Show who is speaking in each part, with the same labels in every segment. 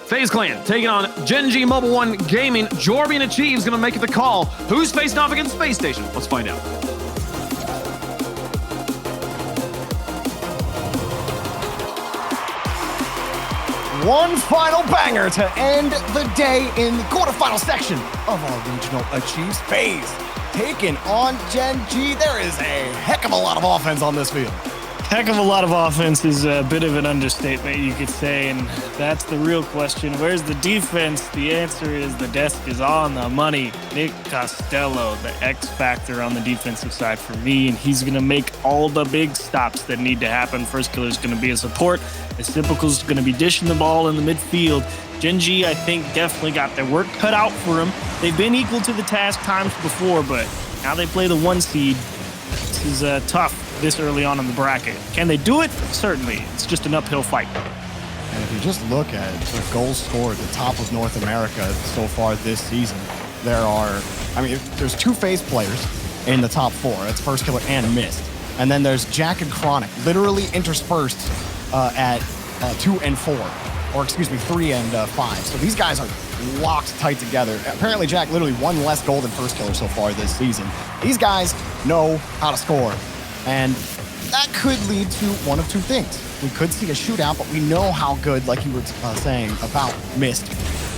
Speaker 1: FaZe Clan taking on Gen.G Mobile 1 Gaming. Jorbian Achieve's gonna make it the call. Who's facing off against Space Station? Let's find out.
Speaker 2: One final banger to end the day in the quarterfinal section of our regional Achieves. FaZe taking on Gen.G. There is a heck of a lot of offense on this field.
Speaker 3: Heck of a lot of offense is a bit of an understatement, you could say, and that's the real question. Where's the defense? The answer is the desk is on the money. Nick Costello, the X factor on the defensive side for me, and he's going to make all the big stops that need to happen. First Killer's going to be a support. Typical's going to be dishing the ball in the midfield. Gen.G, I think, definitely got their work cut out for them. They've been equal to the task times before, but now they play the 1 seed. This is tough this early on in the bracket. Can they do it? Certainly. It's just an uphill fight.
Speaker 2: And if you just look at the goals scored at the top of North America so far this season, there's 2 FaZe players in the top 4. That's First Killer and Mist. And then there's Jack and Chronic, literally interspersed at 2 and 4. Or excuse me, 3 and 5. So these guys are locked tight together. Apparently Jack literally 1 less goal than First Killer so far this season. These guys know how to score. And that could lead to one of 2 things. We could see a shootout, but we know how good, like you were saying, about Mist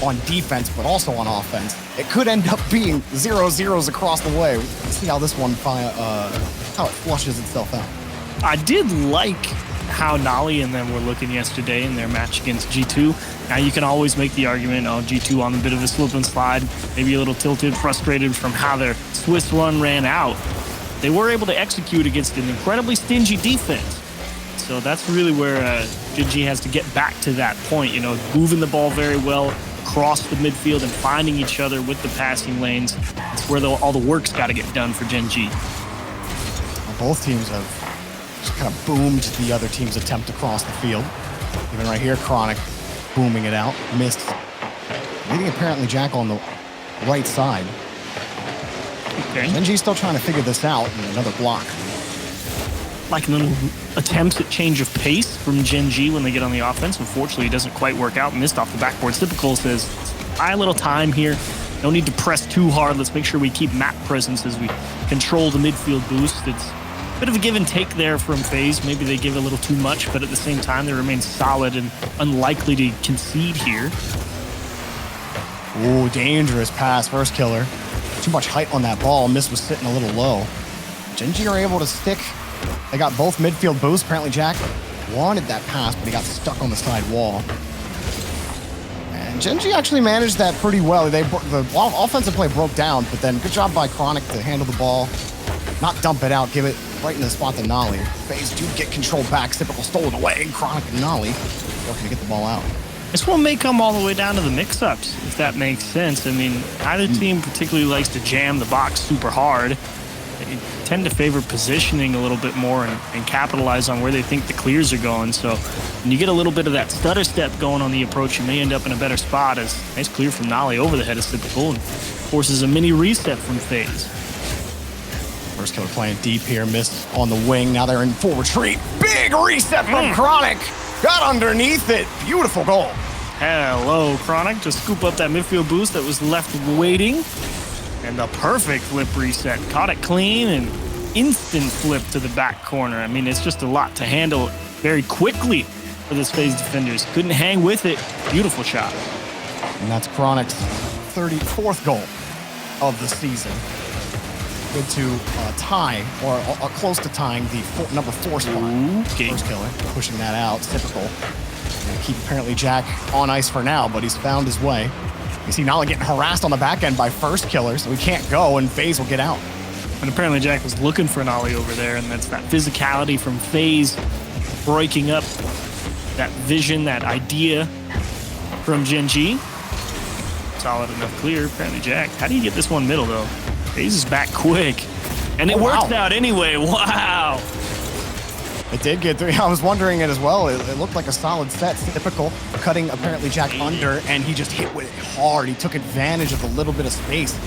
Speaker 2: on defense, but also on offense. It could end up being 0-0s across the way. Let's see how this one how it flushes itself out.
Speaker 3: I did like how Nolly and them were looking yesterday in their match against G2. Now you can always make the argument, G2 on a bit of a slip and slide, maybe a little tilted, frustrated from how their Swiss run ran out. They were able to execute against an incredibly stingy defense. So that's really where Gen.G has to get back to that point, moving the ball very well across the midfield and finding each other with the passing lanes. It's where all the work's got to get done for Gen.G.
Speaker 2: Both teams have just kind of boomed the other team's attempt to cross the field. Even right here, Chronic booming it out. Missed. Leading apparently Jack on the right side.
Speaker 3: Okay.
Speaker 2: Gen.G's still trying to figure this out, and another block.
Speaker 3: Like little attempts at change of pace from Gen.G when they get on the offense. Unfortunately, it doesn't quite work out. Missed off the backboard. Typical says, buy a little time here. No need to press too hard. Let's make sure we keep map presence as we control the midfield boost. It's a bit of a give and take there from FaZe. Maybe they give a little too much, but at the same time, they remain solid and unlikely to concede here.
Speaker 2: Ooh, dangerous pass. First Killer. Too much height on that ball. Mist was sitting a little low. Gen.G are able to stick. They got both midfield boosts. Apparently Jack wanted that pass, but he got stuck on the side wall. And Gen.G actually managed that pretty well. The offensive play broke down, but then good job by Chronic to handle the ball, not dump it out, give it right in the spot to Nolly. FaZe do get control back. Typical stolen away. Chronic and Nolly working to get the ball out.
Speaker 3: This one may come all the way down to the mix-ups, if that makes sense. I mean, neither team particularly likes to jam the box super hard. They tend to favor positioning a little bit more and capitalize on where they think the clears are going. So when you get a little bit of that stutter step going on the approach, you may end up in a better spot. As nice clear from Nolly over the head is typical and forces a mini reset from FaZe.
Speaker 2: First Killer playing deep here, Missed on the wing. Now they're in full retreat. Big reset from Chronic. Got underneath it. Beautiful goal.
Speaker 3: Hello, Chronic, to scoop up that midfield boost that was left waiting. And the perfect flip reset. Caught it clean and instant flip to the back corner. I mean, it's just a lot to handle very quickly for this FaZe defenders. Couldn't hang with it. Beautiful shot.
Speaker 2: And that's Chronic's 34th goal of the season. Good to tie, or close to tying the number 4 spot.
Speaker 3: Okay.
Speaker 2: First Killer pushing that out. Typical. Gonna keep apparently Jack on ice for now, but he's found his way. You see Nolly getting harassed on the back end by First Killer, so he can't go, and FaZe will get out.
Speaker 3: And apparently Jack was looking for Nolly over there, and that's that physicality from FaZe breaking up that vision, that idea from Gen.G. Solid enough clear. Apparently Jack. How do you get this one middle, though? FaZe is back quick. And it worked out anyway. Wow.
Speaker 2: It did get through. I was wondering it as well. It looked like a solid set. Typical. Cutting apparently Jack under, and he just hit with it hard. He took advantage of the little bit of space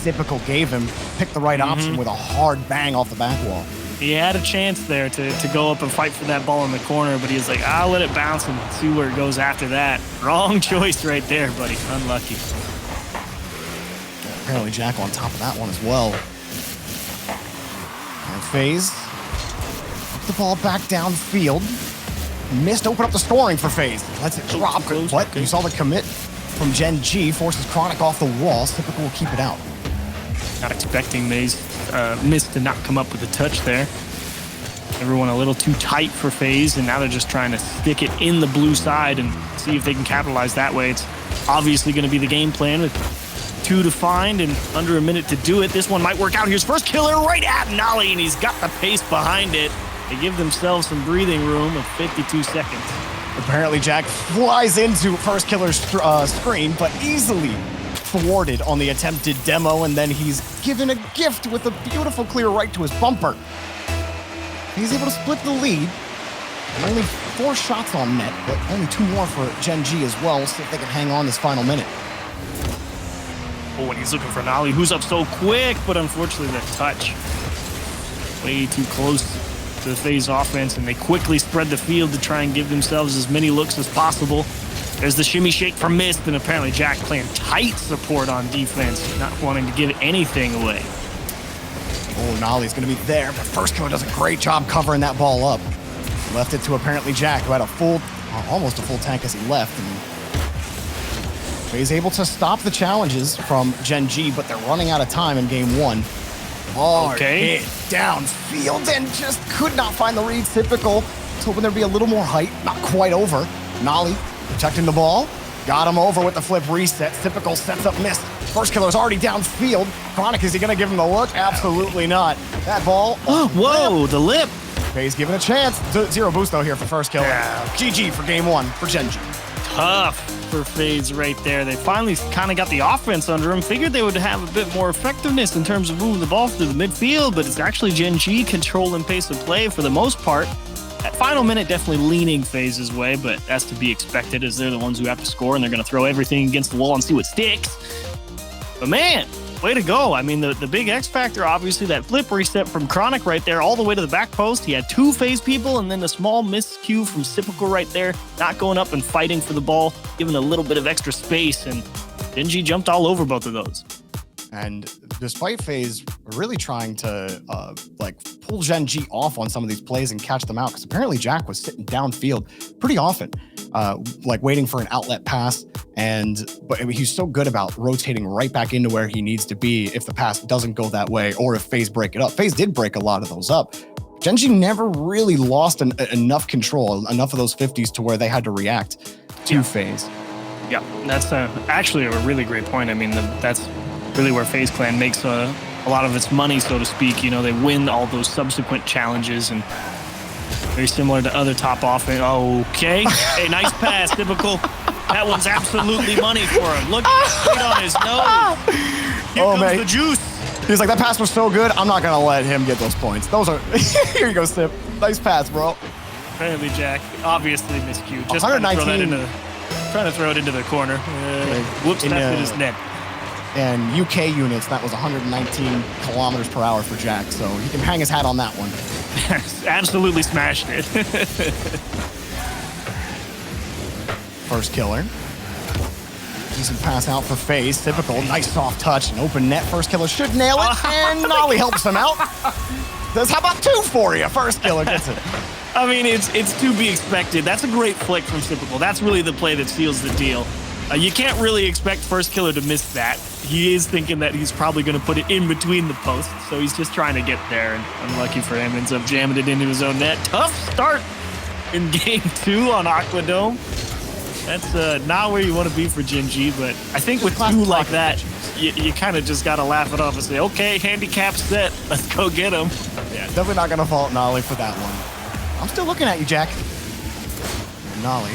Speaker 2: Typical gave him. Picked the right option with a hard bang off the back wall.
Speaker 3: He had a chance there to go up and fight for that ball in the corner, but he was like, I'll let it bounce and see where it goes after that. Wrong choice right there, buddy. Unlucky.
Speaker 2: Apparently Jack on top of that one as well. And FaZe put the ball back downfield. Missed open up the scoring for FaZe. Lets it drop. What? Okay. You saw the commit from Gen.G. Forces Chronic off the wall. Typical will keep it out.
Speaker 3: Not expecting Maze Miss to not come up with a touch there. Everyone a little too tight for FaZe, and now they're just trying to stick it in the blue side and see if they can capitalize that way. It's obviously going to be the game plan with 2 to find and under a minute to do it. This one might work out. Here's first killer right at Nolly, and he's got the pace behind it. They give themselves some breathing room with 52 seconds.
Speaker 2: Apparently Jack flies into first killer's screen, but easily thwarted on the attempted demo, and then he's given a gift with a beautiful clear right to his bumper. He's able to split the lead. Only 4 shots on net, but only 2 more for Gen.G as well. We'll see if they can hang on this final minute.
Speaker 3: Oh, and he's looking for Nolly, who's up so quick, but unfortunately the touch way too close to the FaZe offense, and they quickly spread the field to try and give themselves as many looks as possible. There's the shimmy shake from Mist, and apparently Jack playing tight support on defense, not wanting to give anything away.
Speaker 2: Oh, Nolly's going to be there, but first killer does a great job covering that ball up. Left it to apparently Jack, who had a full, almost a full tank as he left. And he's able to stop the challenges from Gen.G, but they're running out of time in game 1.
Speaker 3: Okay.
Speaker 2: Hit downfield and just could not find the read. Typical. Was hoping there'd be a little more height. Not quite over. Nolly protecting the ball. Got him over with the flip reset. Typical sets up Mist. First killer's already downfield. Chronic, is he going to give him the look? Absolutely not. That ball.
Speaker 3: Oh, whoa, the lip.
Speaker 2: FaZe given a chance. 0 boost though here for first killer.
Speaker 3: Yeah.
Speaker 2: GG for game 1 for Gen.G.
Speaker 3: Tough for FaZe right there. They finally kind of got the offense under them. Figured they would have a bit more effectiveness in terms of moving the ball through the midfield, but it's actually Gen.G controlling pace of play for the most part. That final minute definitely leaning FaZe's way, but that's to be expected as they're the ones who have to score, and they're going to throw everything against the wall and see what sticks. But man, way to go. I mean, the big X factor, obviously, that flip reset from Chronic right there all the way to the back post. He had 2 FaZe people, and then a small miscue from Typical right there, not going up and fighting for the ball, giving a little bit of extra space, and Gen.G jumped all over both of those.
Speaker 2: And despite FaZe really trying to pull Gen.G off on some of these plays and catch them out, because apparently Jack was sitting downfield pretty often, waiting for an outlet pass. But he's so good about rotating right back into where he needs to be if the pass doesn't go that way, or if FaZe break it up. FaZe did break a lot of those up. Gen.G never really lost enough control, enough of those 50s to where they had to react to FaZe.
Speaker 3: Yeah, that's actually a really great point. I mean, that's really where FaZe Clan makes a lot of its money, so to speak. You know, they win all those subsequent challenges, and very similar to other top offense. Okay, hey, nice pass, Typical. That one's absolutely money for him. Look straight on his nose. Here comes the juice.
Speaker 2: He's like, that pass was so good, I'm not gonna let him get those points. Those are here you go, Sip. Nice pass, bro.
Speaker 3: Apparently Jack obviously miscued. Just
Speaker 2: 119.
Speaker 3: trying to throw it into the corner. Whoops, that hit his net.
Speaker 2: And UK units, that was 119 kilometers per hour for Jack, so he can hang his hat on that one.
Speaker 3: Absolutely smashed it.
Speaker 2: First killer. Decent pass out for FaZe. Typical. Nice soft touch. An open net. First killer should nail it. And Nolly helps him out. Says, how about 2 for you? First killer gets it.
Speaker 3: I mean, it's to be expected. That's a great flick from Typical. That's really the play that seals the deal. You can't really expect first killer to miss that. He is thinking that he's probably going to put it in between the posts, so he's just trying to get there, and unlucky for him, ends up jamming it into his own net. Tough start in game 2 on Aquadome. That's not where you want to be for Gen.G, but I think with 2 like that, you kind of just got to laugh it off and say, okay, handicap set, let's go get him.
Speaker 2: Yeah, definitely not going to fault Nolly for that one. I'm still looking at you, Jack. And Nolly.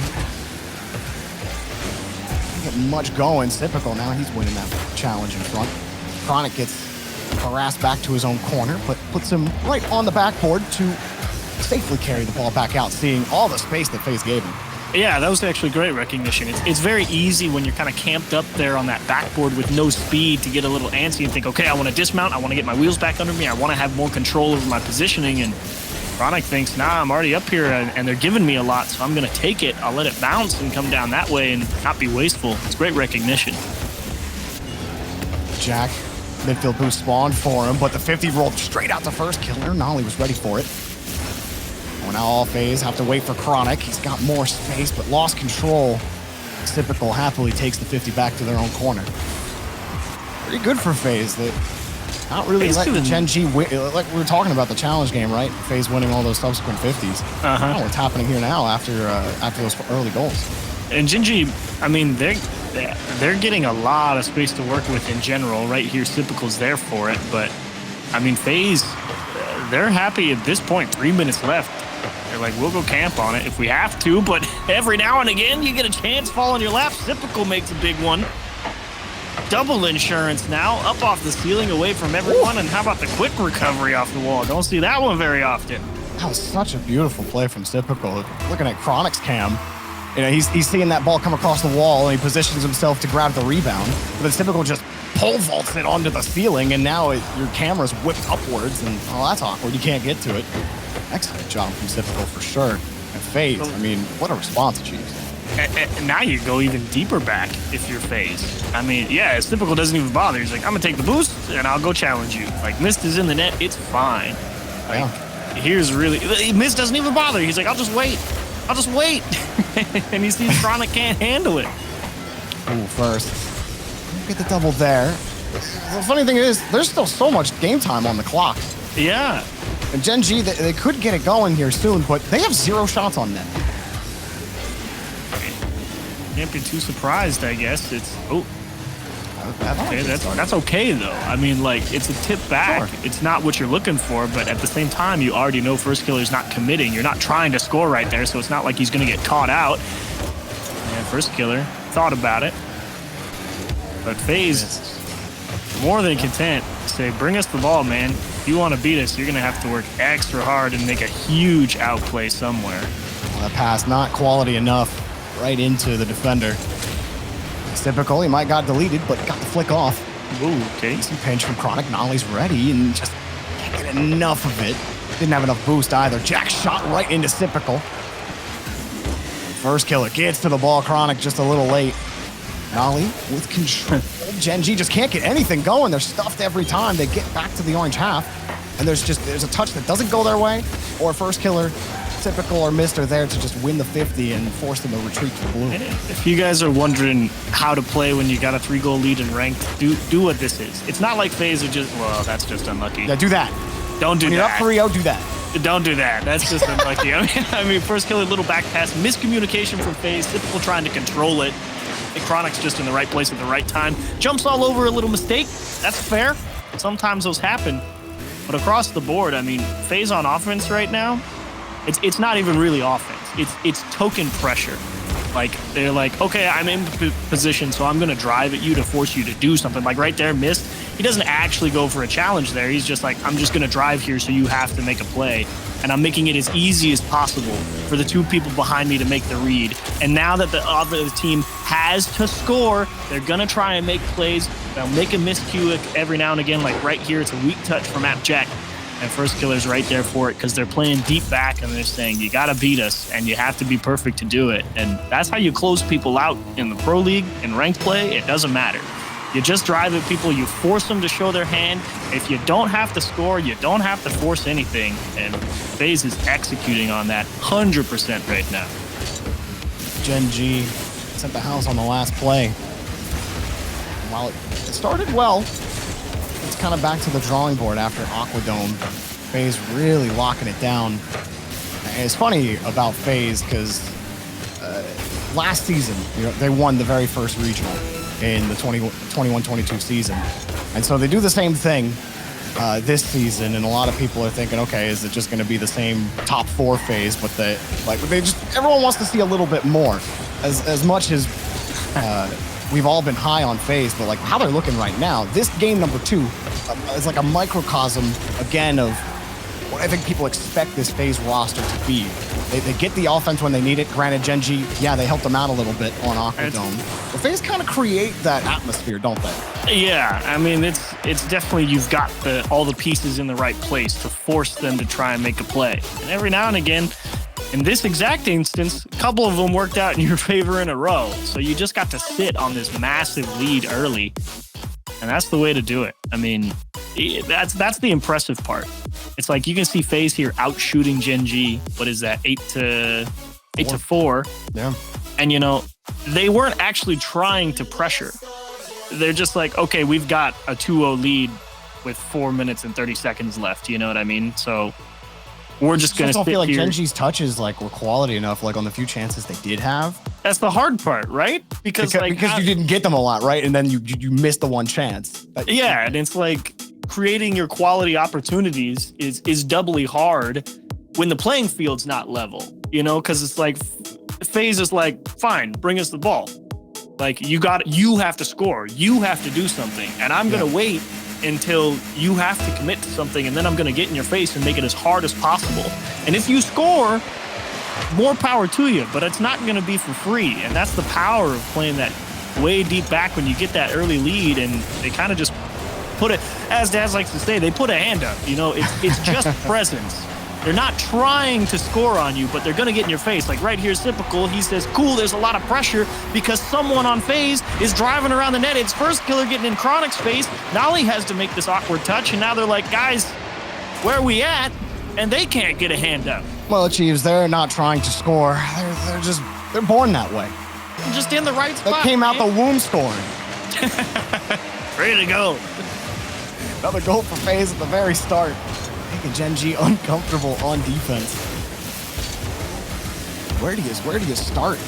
Speaker 2: Get much going. Typical now. He's winning that challenge in front. Chronic gets harassed back to his own corner, but puts him right on the backboard to safely carry the ball back out, seeing all the space that FaZe gave him.
Speaker 3: Yeah, that was actually great recognition. It's very easy when you're kind of camped up there on that backboard with no speed to get a little antsy and think, okay, I want to dismount, I want to get my wheels back under me, I want to have more control over my positioning, and Chronic thinks, nah, I'm already up here and they're giving me a lot, so I'm going to take it. I'll let it bounce and come down that way and not be wasteful. It's great recognition.
Speaker 2: Jack, midfield boost spawned for him, but the 50 rolled straight out to first killer. Nolly was ready for it. Well, now all FaZe have to wait for Chronic. He's got more space, but lost control. Typical happily takes the 50 back to their own corner. Pretty good for FaZe. They not really letting Gen.G win. Like we were talking about the challenge game, right? FaZe winning all those subsequent 50s. Oh, what's happening here now after those early goals?
Speaker 3: And Gen.G, I mean, they're getting a lot of space to work with in general. Right here, Typical's there for it. But, I mean, FaZe, they're happy at this point. 3 minutes left. They're like, we'll go camp on it if we have to, but every now and again, you get a chance fall on your lap. Typical makes a big one. Double insurance now, up off the ceiling, away from everyone. Ooh. And how about the quick recovery off the wall? Don't see that one very often.
Speaker 2: That was such a beautiful play from Typical. Looking at Chronic's cam, you know, he's seeing that ball come across the wall, and he positions himself to grab the rebound. But then Typical just pole vaults it onto the ceiling, and now your camera's whipped upwards, and oh, that's awkward. You can't get to it. Excellent job from Typical for sure. And FaZe, I mean, what a response, Chiefs.
Speaker 3: And now you go even deeper back if you're FaZe. I mean, yeah, Typical doesn't even bother. He's like, I'm going to take the boost, and I'll go challenge you. Like, Mist is in the net. It's fine. Like, here's really... Mist doesn't even bother. He's like, I'll just wait. I'll just wait. And he sees Chronic can't handle it.
Speaker 2: Ooh, first. Get the double there. The funny thing is, there's still so much game time on the clock.
Speaker 3: Yeah.
Speaker 2: And Gen.G, they could get it going here soon, but they have 0 shots on net.
Speaker 3: Can't be too surprised, I guess. It's okay,
Speaker 2: Okay,
Speaker 3: that's okay though. I mean, like, it's a tip back. Sure. It's not what you're looking for, but at the same time, you already know first killer's not committing. You're not trying to score right there, so it's not like he's going to get caught out. And first killer thought about it, but FaZe more than content to say, bring us the ball, man. If you want to beat us, you're going to have to work extra hard and make a huge outplay somewhere.
Speaker 2: Well, that pass not quality enough. Right into the defender. It's Typical. He might got deleted, but got the flick off.
Speaker 3: Ooh, okay.
Speaker 2: Easy pinch from Chronic. Nolly's ready and just can't get enough of it. Didn't have enough boost either. Jack shot right into Typical. First killer gets to the ball. Chronic just a little late. Nolly with control. Gen.G just can't get anything going. They're stuffed every time. They get back to the orange half. And there's a touch that doesn't go their way, or first killer, Typical, or Mist are there to just win the 50 and force them to retreat to the blue.
Speaker 3: If you guys are wondering how to play when you got a 3-goal lead in ranked, do what this is. It's not like FaZe are just, well, that's just unlucky.
Speaker 2: Yeah, do that.
Speaker 3: Don't do
Speaker 2: when
Speaker 3: that.
Speaker 2: You're up 3-0, do that.
Speaker 3: Don't do that. That's just unlucky. I mean, first killer, little back pass, miscommunication from FaZe, Typical trying to control it. And Chronic's just in the right place at the right time. Jumps all over a little mistake. That's fair. Sometimes those happen. But across the board, I mean, FaZe on offense right now, it's not even really offense. It's token pressure. Like, they're like, okay, I'm in position, so I'm going to drive at you to force you to do something. Like right there, Mist, he doesn't actually go for a challenge there. He's just like, I'm just going to drive here so you have to make a play. And I'm making it as easy as possible for the 2 people behind me to make the read. And now that the other team has to score, they're going to try and make plays. They'll make a miscue every now and again, like right here, it's a weak touch from Jack. And first killer's right there for it because they're playing deep back and they're saying, you got to beat us and you have to be perfect to do it. And that's how you close people out in the pro league, in ranked play. It doesn't matter. You just drive at people, you force them to show their hand. If you don't have to score, you don't have to force anything. And FaZe is executing on that 100% right now.
Speaker 2: Gen.G sent the house on the last play. And while it started well, it's kind of back to the drawing board after Aquadome. FaZe really locking it down. And it's funny about FaZe because last season, they won the very first regional in the 21-22 season. And so they do the same thing this season, and a lot of people are thinking, okay, is it just going to be the same top 4 FaZe? But everyone wants to see a little bit more. As much as we've all been high on FaZe, but like how they're looking right now, this game number 2 is like a microcosm again of what I think people expect this FaZe roster to be. They get the offense when they need it. Granted, Gen.G, yeah, they helped them out a little bit on Aquadome. But FaZe kind of create that atmosphere, don't they?
Speaker 3: Yeah, I mean, it's definitely you've got all the pieces in the right place to force them to try and make a play. And every now and again, in this exact instance, a couple of them worked out in your favor in a row. So you just got to sit on this massive lead early. And that's the way to do it. I mean, that's the impressive part. It's like you can see FaZe here out shooting Gen.G. What is that? 8 to 4.
Speaker 2: Yeah.
Speaker 3: And you know, they weren't actually trying to pressure. They're just like, okay, we've got a 2-0 lead with 4 minutes and 30 seconds left. You know what I mean? So we're just gonna. I
Speaker 2: don't feel like
Speaker 3: here.
Speaker 2: Gen.G's touches were quality enough. Like on the few chances they did have.
Speaker 3: That's the hard part, right? Because you
Speaker 2: didn't get them a lot, right? And then you missed the one chance.
Speaker 3: Yeah, and it's like creating your quality opportunities is doubly hard when the playing field's not level. You know, because it's like FaZe is like, fine, bring us the ball. Like you have to score, you have to do something, and I'm gonna wait until you have to commit to something, and then I'm gonna get in your face and make it as hard as possible. And if you score, more power to you, but it's not gonna be for free. And that's the power of playing that way deep back when you get that early lead, and they kind of just put it, as Daz likes to say, they put a hand up. You know, it's just presence. They're not trying to score on you, but they're going to get in your face. Like right here, Typical, he says, cool, there's a lot of pressure because someone on FaZe is driving around the net. It's First Killer getting in Chronic's face. Nolly has to make this awkward touch, and now they're like, guys, where are we at? And they can't get a hand up.
Speaker 2: Well, Achieves, they're not trying to score. They're born that way.
Speaker 3: Just in the right spot.
Speaker 2: They came out the womb scoring.
Speaker 3: Ready to go.
Speaker 2: Another goal for FaZe at the very start. Making Gen.G uncomfortable on defense. Where do you start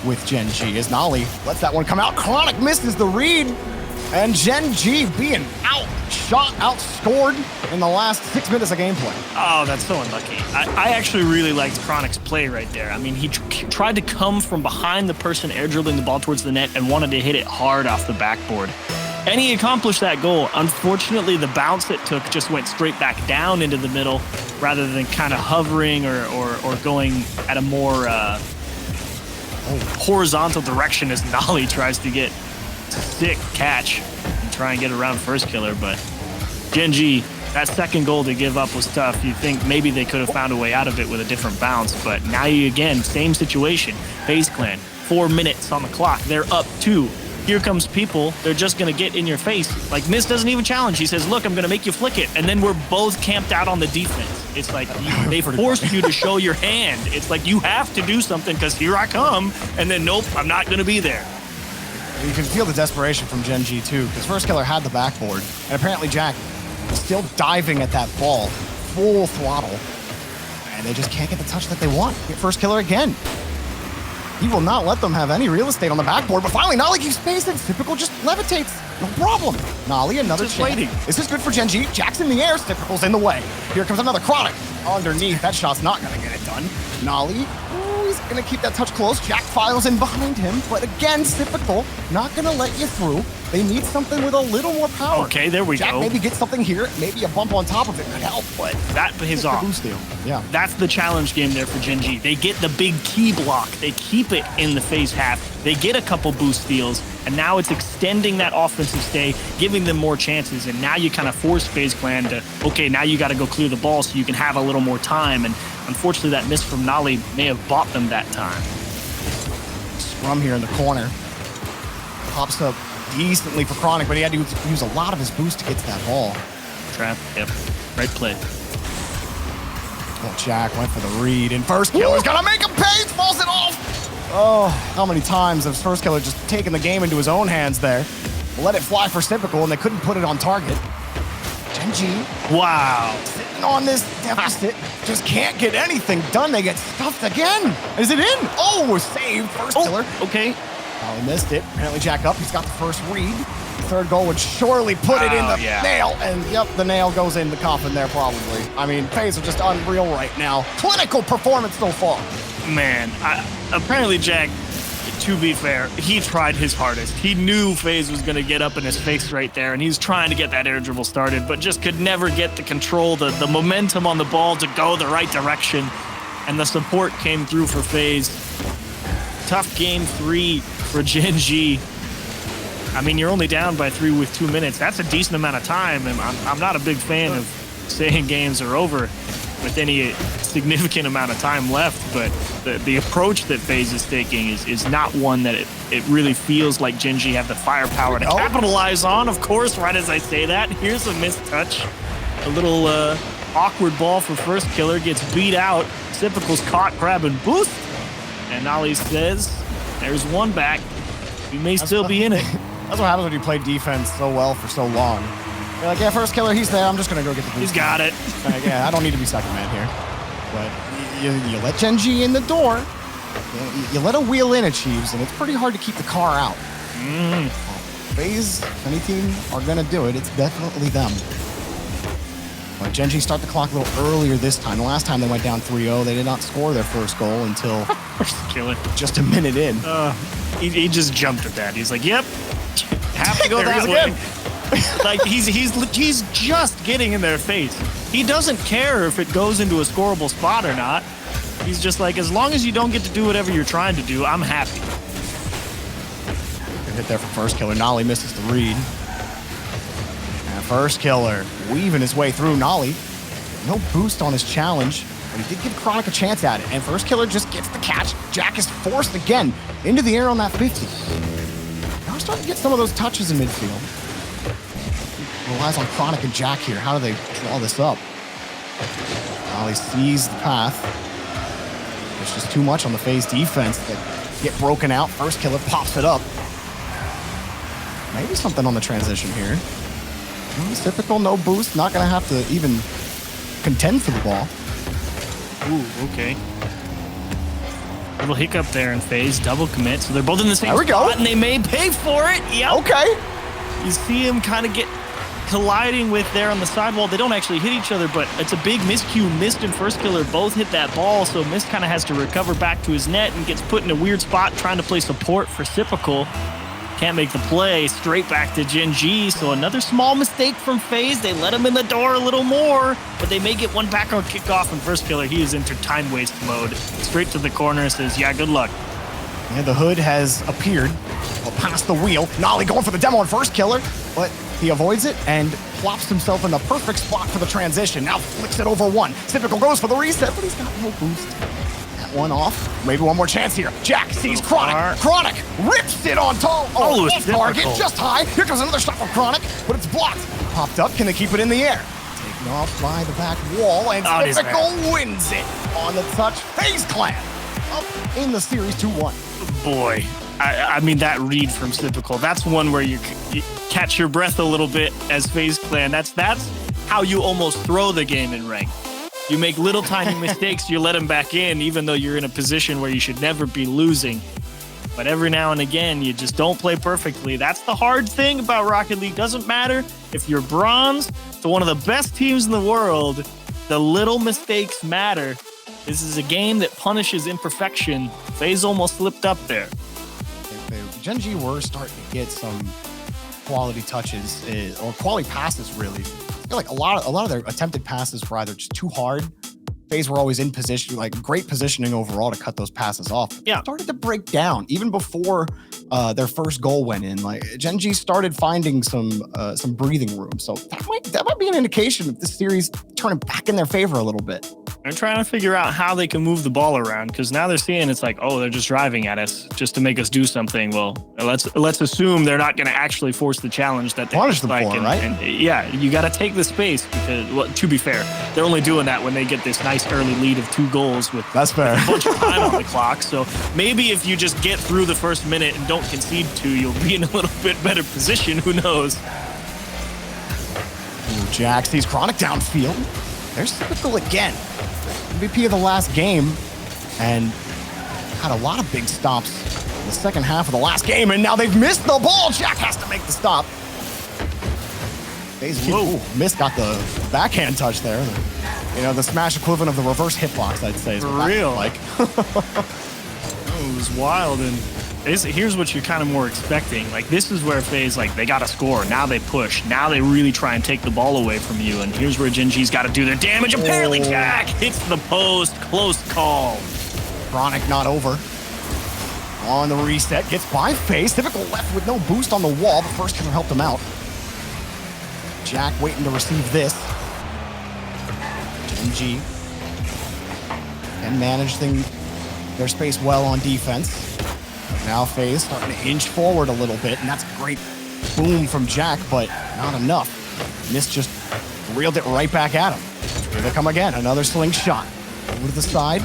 Speaker 2: with Gen.G? As Nolly lets that one come out. Chronic misses the read. And Gen.G being outscored in the last 6 minutes of gameplay.
Speaker 3: Oh, that's so unlucky. I actually really liked Chronic's play right there. I mean, he tried to come from behind the person air dribbling the ball towards the net and wanted to hit it hard off the backboard. And he accomplished that goal. Unfortunately, the bounce it took just went straight back down into the middle rather than kind of hovering or going at a more horizontal direction as Nolly tries to get a sick catch and try and get around First Killer. But Gen.G, that second goal to give up was tough. You think maybe they could have found a way out of it with a different bounce. But now again, same situation. FaZe Clan, 4 minutes on the clock. They're up 2. Here comes people. They're just going to get in your face. Like, Mist doesn't even challenge. He says, look, I'm going to make you flick it. And then we're both camped out on the defense. It's like they forced you to show your hand. It's like you have to do something because here I come. And then, nope, I'm not going to be there.
Speaker 2: You can feel the desperation from Gen.G too, because First Killer had the backboard. And apparently Jack is still diving at that ball, full throttle. And they just can't get the touch that they want. Get First Killer again. He will not let them have any real estate on the backboard, but finally Nolly keeps spacing. Typical just levitates. No problem. Nolly, another
Speaker 3: just
Speaker 2: chance.
Speaker 3: waiting.
Speaker 2: This is good for Gen.G. Jack's in the air. Typical's in the way. Here comes another Chronic. Underneath. That shot's not going to get it done. Nolly, he's going to keep that touch close. Jack files in behind him, but again, Typical not going to let you through. They need something with a little more power.
Speaker 3: Okay, there we
Speaker 2: Jack
Speaker 3: go.
Speaker 2: maybe get something here. Maybe a bump on top of it could help, but
Speaker 3: that pays off.
Speaker 2: Boost deal. Yeah.
Speaker 3: That's the challenge game there for Gen.G. They get the big key block. They keep it in the FaZe half. They get a couple boost steals, and now it's extending that offensive stay, giving them more chances. And now you kind of force FaZe Clan to, okay, now you got to go clear the ball so you can have a little more time. And unfortunately, that miss from Nolly may have bought them that time.
Speaker 2: Scrum here in the corner. Pops up decently for Chronic, but he had to use a lot of his boost to get to that ball.
Speaker 3: Trap, yep. Right play.
Speaker 2: Oh, Jack went for the read, and First Killer's gonna make him pay, falls it off! Oh, how many times has First Killer just taken the game into his own hands there? Let it fly for Typical, and they couldn't put it on target. Gen.G.
Speaker 3: Wow.
Speaker 2: Sitting on this deficit, just can't get anything done. They get stuffed again. Is it in? Oh, saved First Killer.
Speaker 3: Okay.
Speaker 2: Oh, he missed it. Apparently Jack up. He's got the first read. The third goal would surely put it in the nail. And yep, the nail goes in the coffin there probably. I mean, FaZe are just unreal right now. Clinical performance so far.
Speaker 3: Man, apparently Jack, to be fair, he tried his hardest. He knew FaZe was going to get up in his face right there, and he's trying to get that air dribble started, but just could never get the control, the momentum on the ball to go the right direction. and the support came through for FaZe. Tough game 3 for Gen.G. I mean, you're only down by 3 with 2 minutes. That's a decent amount of time, and I'm not a big fan of saying games are over with any significant amount of time left, but the approach that FaZe is taking is not one that it really feels like Gen.G have the firepower to capitalize on. Of course, right as I say that, here's a missed touch. A little awkward ball for first killer, gets beat out. Sipical's caught, grab and boost. And Nolly says, there's one back. We may still be in it.
Speaker 2: That's what happens when you play defense so well for so long. You're like, yeah, first killer, he's there. I'm just going to go get the boost.
Speaker 3: He's got it.
Speaker 2: Like, yeah, I don't need to be second man here. But you let Gen.G in the door. You let a wheel in, Achieves, and it's pretty hard to keep the car out. FaZe, if any team are going to do it, it's definitely them. But Gen.G start the clock a little earlier this time. The last time they went down 3-0, they did not score their first goal until
Speaker 3: First killer.
Speaker 2: just a minute in.
Speaker 3: He just jumped at that. He's like, yep, have to go that way. Like he's just getting in their face. He doesn't care if it goes into a scoreable spot or not. He's just like, as long as you don't get to do whatever you're trying to do, I'm happy.
Speaker 2: Good hit there for first killer. Nolly misses the read. And first killer weaving his way through. Nolly, no boost on his challenge, but he did give Chronic a chance at it. And first killer just gets the catch. Jack is forced again into the air on that 50. Now we're starting to get some of those touches in midfield. Relies on Chronic and Jack here. How do they draw this up? Nolly sees the path. There's just too much on the FaZe defense that get broken out. First killer pops it up. Maybe something on the transition here. Typical, no boost. Not going to have to even contend for the ball.
Speaker 3: Ooh, okay. Little hiccup there in FaZe. Double commit. So they're both in the same
Speaker 2: there we
Speaker 3: spot,
Speaker 2: go.
Speaker 3: and they may pay for it. Yep.
Speaker 2: Okay.
Speaker 3: You see him kind of get colliding with there on the sidewall. They don't actually hit each other, but it's a big miscue. Mist and first killer both hit that ball, so Mist kind of has to recover back to his net and gets put in a weird spot trying to play support for Sipical. Can't make the play. Straight back to Gen.G. So another small mistake from FaZe. They let him in the door a little more, but they may get one back on kickoff, and first killer, he is into time waste mode. Straight to the corner, says, yeah, good luck.
Speaker 2: And the hood has appeared. Past the wheel. Nolly going for the demo on first killer, but he avoids it and plops himself in the perfect spot for the transition. Now flicks it over one. Typical goes for the reset, but he's got no boost. That one off. Maybe one more chance here. Jack sees Chronic. Chronic rips it on top. Oh, off target, just high. Here comes another shot from Chronic, but it's blocked. Popped up. Can they keep it in the air? Taken off by the back wall, and Typical wins it on the touch. FaZe Clan up in the series 2-1.
Speaker 3: Boy, I mean, that read from Sipical, that's one where you catch your breath a little bit as FaZe Clan. That's how you almost throw the game in rank. You make little tiny mistakes, you let them back in, even though you're in a position where you should never be losing. But every now and again, you just don't play perfectly. That's the hard thing about Rocket League. Doesn't matter if you're bronze to one of the best teams in the world, the little mistakes matter. This is a game that punishes imperfection. FaZe almost slipped up there.
Speaker 2: Gen.G were starting to get some quality touches, or quality passes, really. I feel like a lot of their attempted passes were either just too hard. FaZe were always in position, like great positioning overall to cut those passes off.
Speaker 3: Yeah.
Speaker 2: It started to break down even before their first goal went in. Like Gen.G started finding some breathing room. So that might be an indication of this series turning back in their favor a little bit.
Speaker 3: They're trying to figure out how they can move the ball around, because now they're seeing it's like, oh, they're just driving at us just to make us do something. Well, let's assume they're not going to actually force the challenge that they
Speaker 2: punish them
Speaker 3: like,
Speaker 2: for, right?
Speaker 3: And yeah, you got to take the space because, well, to be fair, they're only doing that when they get this nice early lead of 2 goals with
Speaker 2: that's fair.
Speaker 3: a bunch of time on the clock. So maybe if you just get through the first minute and don't concede 2, you'll be in a little bit better position. Who knows?
Speaker 2: Ooh, Jack sees Chronic downfield. There's Typical again. MVP of the last game, and had a lot of big stops in the second half of the last game, and now they've missed the ball. Jack has to make the stop. Mist got the backhand touch there. The smash equivalent of the reverse hitbox, I'd say.
Speaker 3: For real.
Speaker 2: Like.
Speaker 3: It was wild, and Here's what you're kind of more expecting. Like, this is where FaZe, like, they got to score. Now they push. Now they really try and take the ball away from you. And here's where Gen.G's got to do their damage. Apparently, Jack hits the post. Close call.
Speaker 2: Chronic not over. On the reset, gets by FaZe. Typical left with no boost on the wall, but first killer helped him out. Jack waiting to receive this. Gen.G can manage their space well on defense. Now FaZe starting to inch forward a little bit, and that's a great boom from Jack, but not enough. Mist just reeled it right back at him. Here they come again, another slingshot. Over to the side.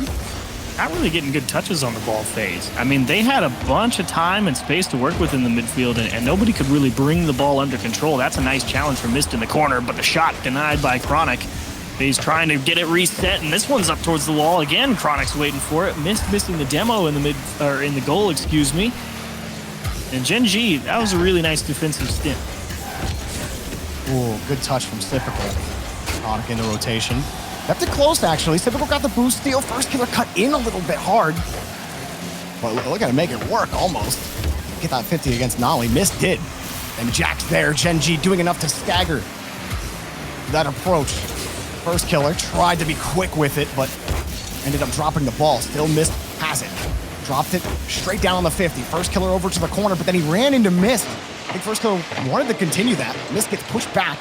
Speaker 3: Not really getting good touches on the ball, FaZe. I mean, they had a bunch of time and space to work with in the midfield, and nobody could really bring the ball under control. That's a nice challenge for Mist in the corner, but the shot denied by Chronic. FaZe trying to get it reset, and this one's up towards the wall again. Chronic's waiting for it. Mist missing the demo in the goal, excuse me. And Gen.G, that was a really nice defensive stint.
Speaker 2: Ooh, good touch from Typical. Chronic into rotation. Kept it close, actually. Typical got the boost steal. First killer cut in a little bit hard. But look at him make it work, almost. Get that 50 against Nolly. Mist did. And Jack's there. Gen.G doing enough to stagger that approach. First killer tried to be quick with it, but ended up dropping the ball. Still Mist has it. Dropped it straight down on the 50. First killer over to the corner, but then he ran into Mist. I think first killer wanted to continue that. Mist gets pushed back.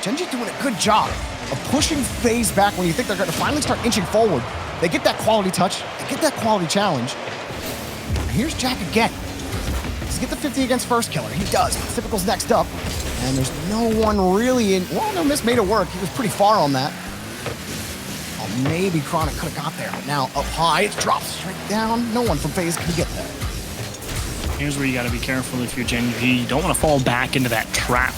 Speaker 2: Gen.G doing a good job of pushing FaZe back when you think they're going to finally start inching forward. They get that quality touch. They get that quality challenge. And here's Jack again. Does he get the 50 against first killer? He does. Typical's next up. And there's no one really in. Well, no, Mist made it work. He was pretty far on that. Oh, maybe Chronic could have got there. But now up high, it drops straight down. No one from FaZe can get there.
Speaker 3: Here's where you got to be careful if you're Gen.G. You don't want to fall back into that trap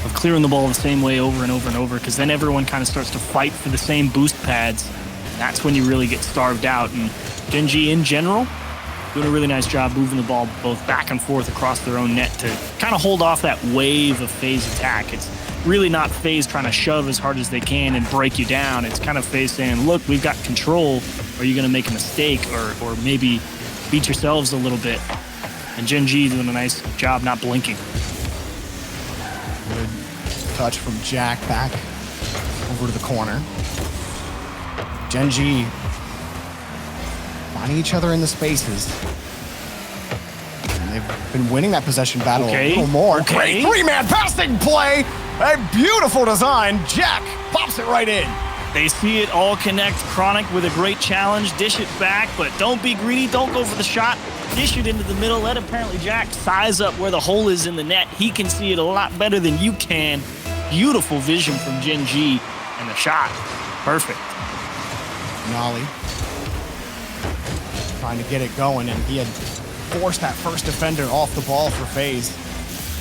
Speaker 3: of clearing the ball the same way over and over and over, because then everyone kind of starts to fight for the same boost pads. That's when you really get starved out. And Gen.G in general, doing a really nice job moving the ball both back and forth across their own net to kind of hold off that wave of FaZe attack. It's really not FaZe trying to shove as hard as they can and break you down. It's kind of FaZe saying, look, we've got control. Are you going to make a mistake or maybe beat yourselves a little bit? And Gen.G doing a nice job not blinking.
Speaker 2: Good touch from Jack back over to the corner. Gen.G finding each other in the spaces. And they've been winning that possession battle a little more.
Speaker 3: Okay.
Speaker 2: Great three-man passing play. A beautiful design. Jack pops it right in.
Speaker 3: They see it all connect. Chronic with a great challenge. Dish it back, but don't be greedy. Don't go for the shot. Dish it into the middle. Let apparently Jack size up where the hole is in the net. He can see it a lot better than you can. Beautiful vision from Gen.G. And the shot. Perfect.
Speaker 2: Nolly trying to get it going, and he had forced that first defender off the ball for FaZe,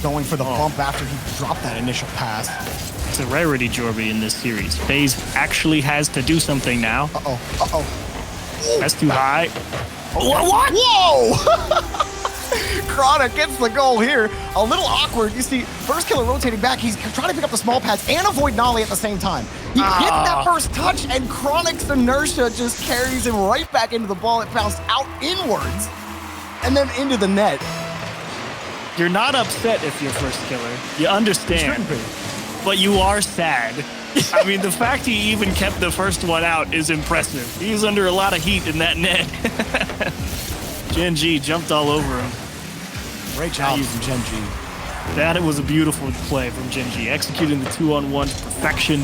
Speaker 2: going for the bump after he dropped that initial pass.
Speaker 3: It's a rarity, Jorby, in this series. FaZe actually has to do something now. That's too high.
Speaker 2: What? Whoa! Chronic gets the goal here. A little awkward. You see, first killer rotating back. He's trying to pick up the small pads and avoid Nolly at the same time. He gets that first touch, and Chronic's inertia just carries him right back into the ball. It bounced out inwards and then into the net.
Speaker 3: You're not upset if you're first killer. You understand.
Speaker 2: You shouldn't be.
Speaker 3: But you are sad. I mean, the fact he even kept the first one out is impressive. He was under a lot of heat in that net. Gen.G jumped all over him.
Speaker 2: Great job from Gen.G.
Speaker 3: That was a beautiful play from Gen.G, executing the 2-on-1 to perfection.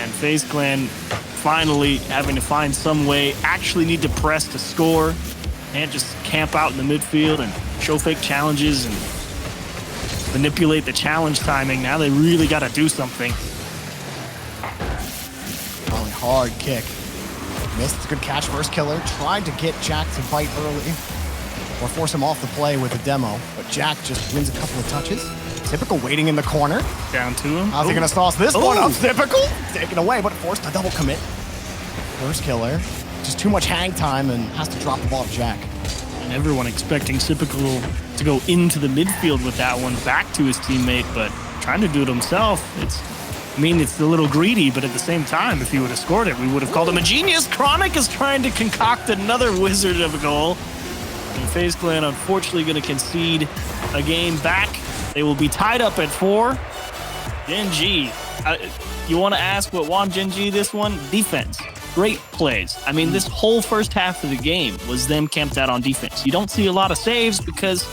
Speaker 3: And FaZe Clan finally having to find some way, actually need to press to score. Can't just camp out in the midfield and show fake challenges and manipulate the challenge timing. Now they really got to do something.
Speaker 2: Really hard kick. Missed a good catch, first killer. Tried to get Jack to bite early or force him off the play with a demo, but Jack just wins a couple of touches. Typical waiting in the corner.
Speaker 3: Down to him.
Speaker 2: How's he gonna sauce this one up? Typical taken away, but forced a double commit. First killer. Just too much hang time and has to drop the ball to Jack.
Speaker 3: And everyone expecting Typical to go into the midfield with that one back to his teammate, but trying to do it himself. It's a little greedy, but at the same time, if he would have scored it, we would have called him a genius. Chronic is trying to concoct another wizard of a goal. And FaZe Clan unfortunately going to concede a game back. They will be tied up at 4. Gen.G, you want to ask what won Gen.G this one? Defense. Great plays. I mean, this whole first half of the game was them camped out on defense. You don't see a lot of saves because,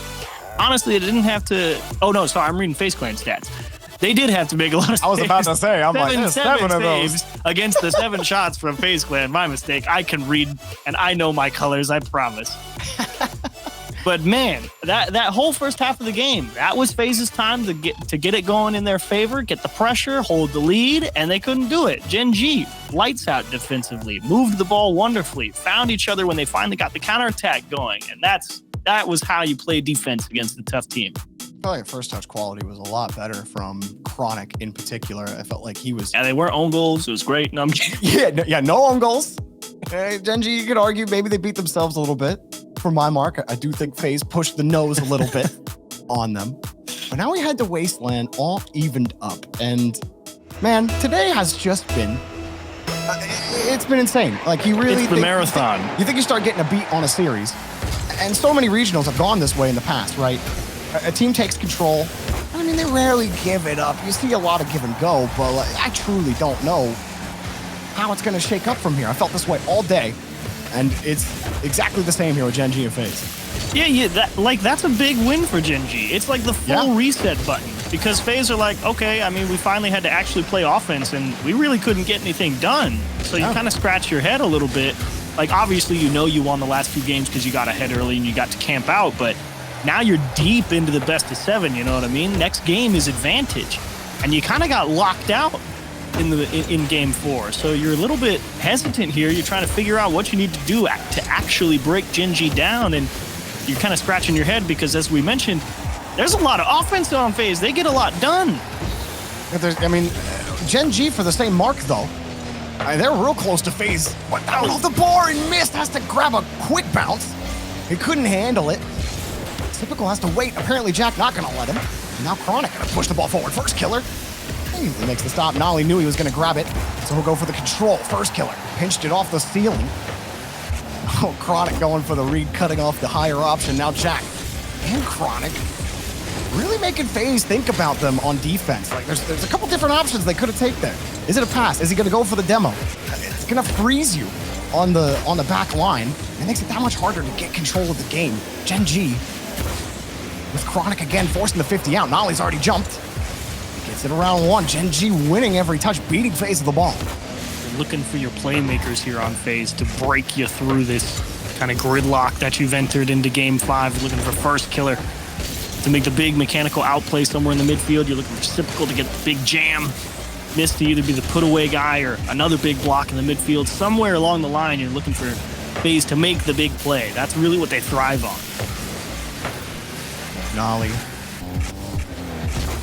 Speaker 3: honestly, they didn't have to... Oh, no, sorry, I'm reading FaZe Clan stats. They did have to make a lot of saves.
Speaker 2: I was about to say, I'm like, there's 7 of those.
Speaker 3: Against the 7 shots from FaZe Clan. My mistake. I can read, and I know my colors, I promise. But man, that whole first half of the game, that was FaZe's time to get it going in their favor, get the pressure, hold the lead, and they couldn't do it. Gen.G, lights out defensively, moved the ball wonderfully, found each other when they finally got the counterattack going, and that was how you play defense against a tough team.
Speaker 2: I felt like first touch quality was a lot better from Chronic in particular. I felt like he was...
Speaker 3: Yeah, they weren't own goals. It was great. No, I'm kidding.
Speaker 2: No own goals. Gen.G, you could argue maybe they beat themselves a little bit. For my mark, I do think FaZe pushed the nose a little bit on them. But now we head to Wasteland, all evened up. And man, today has just been... it's been insane. Like, you really...
Speaker 3: It's the marathon.
Speaker 2: You think you start getting a beat on a series. And so many regionals have gone this way in the past, right? A team takes control. I mean, they rarely give it up. You see a lot of give and go, but like, I truly don't know how it's going to shake up from here. I felt this way all day, and it's exactly the same here with Gen.G and FaZe.
Speaker 3: Yeah, that's a big win for Gen.G. It's like the full reset button, because FaZe are like, okay, I mean, we finally had to actually play offense, and we really couldn't get anything done. So you kind of scratch your head a little bit. Like, obviously, you won the last 2 games because you got ahead early and you got to camp out, but now you're deep into the best of 7, you know what I mean? Next game is advantage. And you kind of got locked out in game 4. So you're a little bit hesitant here. You're trying to figure out what you need to do to actually break Gen.G down. And you're kind of scratching your head because, as we mentioned, there's a lot of offense on FaZe. They get a lot done.
Speaker 2: I mean, Gen.G for the same mark, though. They're real close to FaZe. But out of the bar and missed. Has to grab a quick bounce. He couldn't handle it. Typical has to wait. Apparently, Jack not going to let him. Now Chronic going to push the ball forward. First killer. He makes the stop. Nolly knew he was going to grab it, so he'll go for the control. First killer. Pinched it off the ceiling. Oh, Chronic going for the read, cutting off the higher option. Now Jack and Chronic really making FaZe think about them on defense. Like, there's a couple different options they could have taken there. Is it a pass? Is he going to go for the demo? It's going to freeze you on the back line. It makes it that much harder to get control of the game. Gen.G with Chronic again, forcing the 50 out. Nolly's already jumped. Gets it around 1. Gen.G winning every touch, beating FaZe of the ball.
Speaker 3: You're looking for your playmakers here on FaZe to break you through this kind of gridlock that you've entered into game 5. Looking for first killer to make the big mechanical outplay somewhere in the midfield. You're looking for Reciprocal to get the big jam. Mist to either be the put away guy or another big block in the midfield. Somewhere along the line, you're looking for FaZe to make the big play. That's really what they thrive on.
Speaker 2: Nolly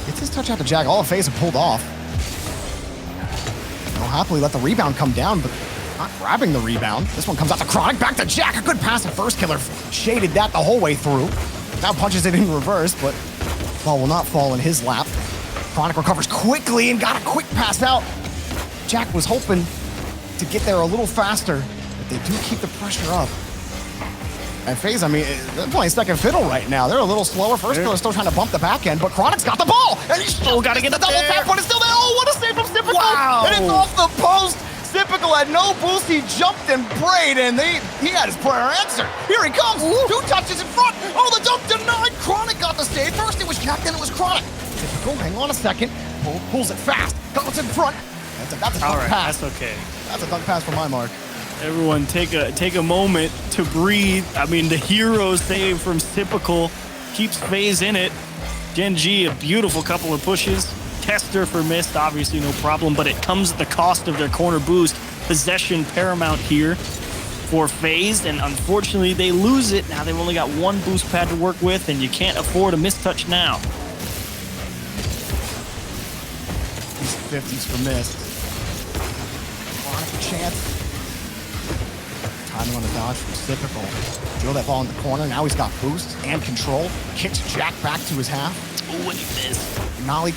Speaker 2: gets his touch out to Jack. All of FaZe have pulled off. They'll happily let the rebound come down, but not grabbing the rebound. This one comes out to Chronic. Back to Jack. A good pass at first killer. Shaded that the whole way through. Now punches it in reverse, but ball will not fall in his lap. Chronic recovers quickly and got a quick pass out. Jack was hoping to get there a little faster, but they do keep the pressure up. And FaZe, I mean, they're playing second fiddle right now. They're a little slower. First killer's still trying to bump the back end, but Chronic's got the ball! And he's still got to get the double tap, but it's still there! Oh, what a save from Typical!
Speaker 3: Wow.
Speaker 2: And it's off the post! Typical had no boost. He jumped and prayed, and he had his prayer answered. Here he comes! Ooh. 2 touches in front! Oh, the dunk denied! Chronic got the save. First it was Jack, then it was Chronic. Typical, hang on a second. Pulls it fast. Goes in front. That's a dunk pass.
Speaker 3: That's okay.
Speaker 2: That's a dunk pass for my mark.
Speaker 3: Everyone take a moment to breathe. I mean, the hero save from Typical keeps FaZe in it. Gen.G, a beautiful couple of pushes. Tester for Mist, obviously no problem, but it comes at the cost of their corner boost. Possession paramount here for FaZe, and unfortunately they lose it. Now they've only got 1 boost pad to work with, and you can't afford a mistouch now.
Speaker 2: These 50s for Mist. Chronic a chance. Timing on the dodge from Typical. Drill that ball in the corner. Now he's got boost and control. Kicks Jack back to his half.
Speaker 3: Oh, and he missed.
Speaker 2: Nolly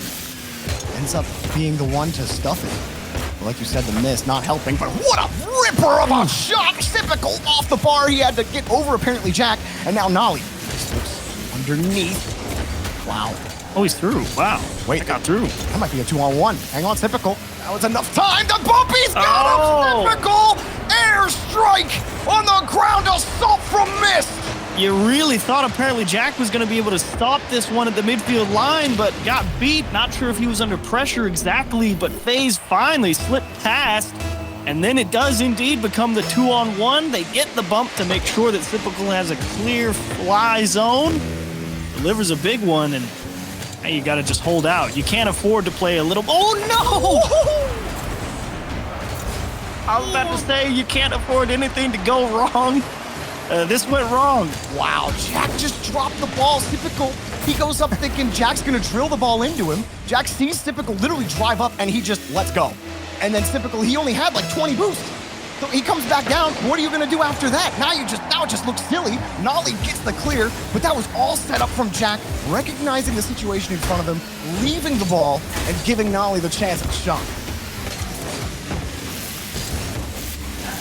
Speaker 2: ends up being the one to stuff it. Like you said, the miss not helping, but what a ripper of a shot! Typical off the bar. He had to get over apparently Jack, and now Nolly slips underneath. Wow.
Speaker 3: Oh, he's through. Wow.
Speaker 2: Wait,
Speaker 3: I got through.
Speaker 2: That might be a 2-on-1. Hang on, Typical. That was enough time. The Bumpy's got him. Typical airstrike on the ground. Assault from Mist.
Speaker 3: You really thought apparently Jack was going to be able to stop this one at the midfield line, but got beat. Not sure if he was under pressure exactly, but FaZe finally slipped past. And then it does indeed become the 2-on-1. They get the bump to make sure that Typical has a clear fly zone. Delivers a big one, and hey, you got to just hold out. You can't afford to play a little... Oh, no! I was about to say, you can't afford anything to go wrong. This went wrong.
Speaker 2: Wow, Jack just dropped the ball. Typical, he goes up thinking Jack's gonna drill the ball into him. Jack sees Typical literally drive up and he just lets go. And then Typical, he only had like 20 boosts. So he comes back down. What are you gonna do after that? Now it just looks silly. Nolly gets the clear, but that was all set up from Jack, recognizing the situation in front of him, leaving the ball, and giving Nolly the chance at a shot.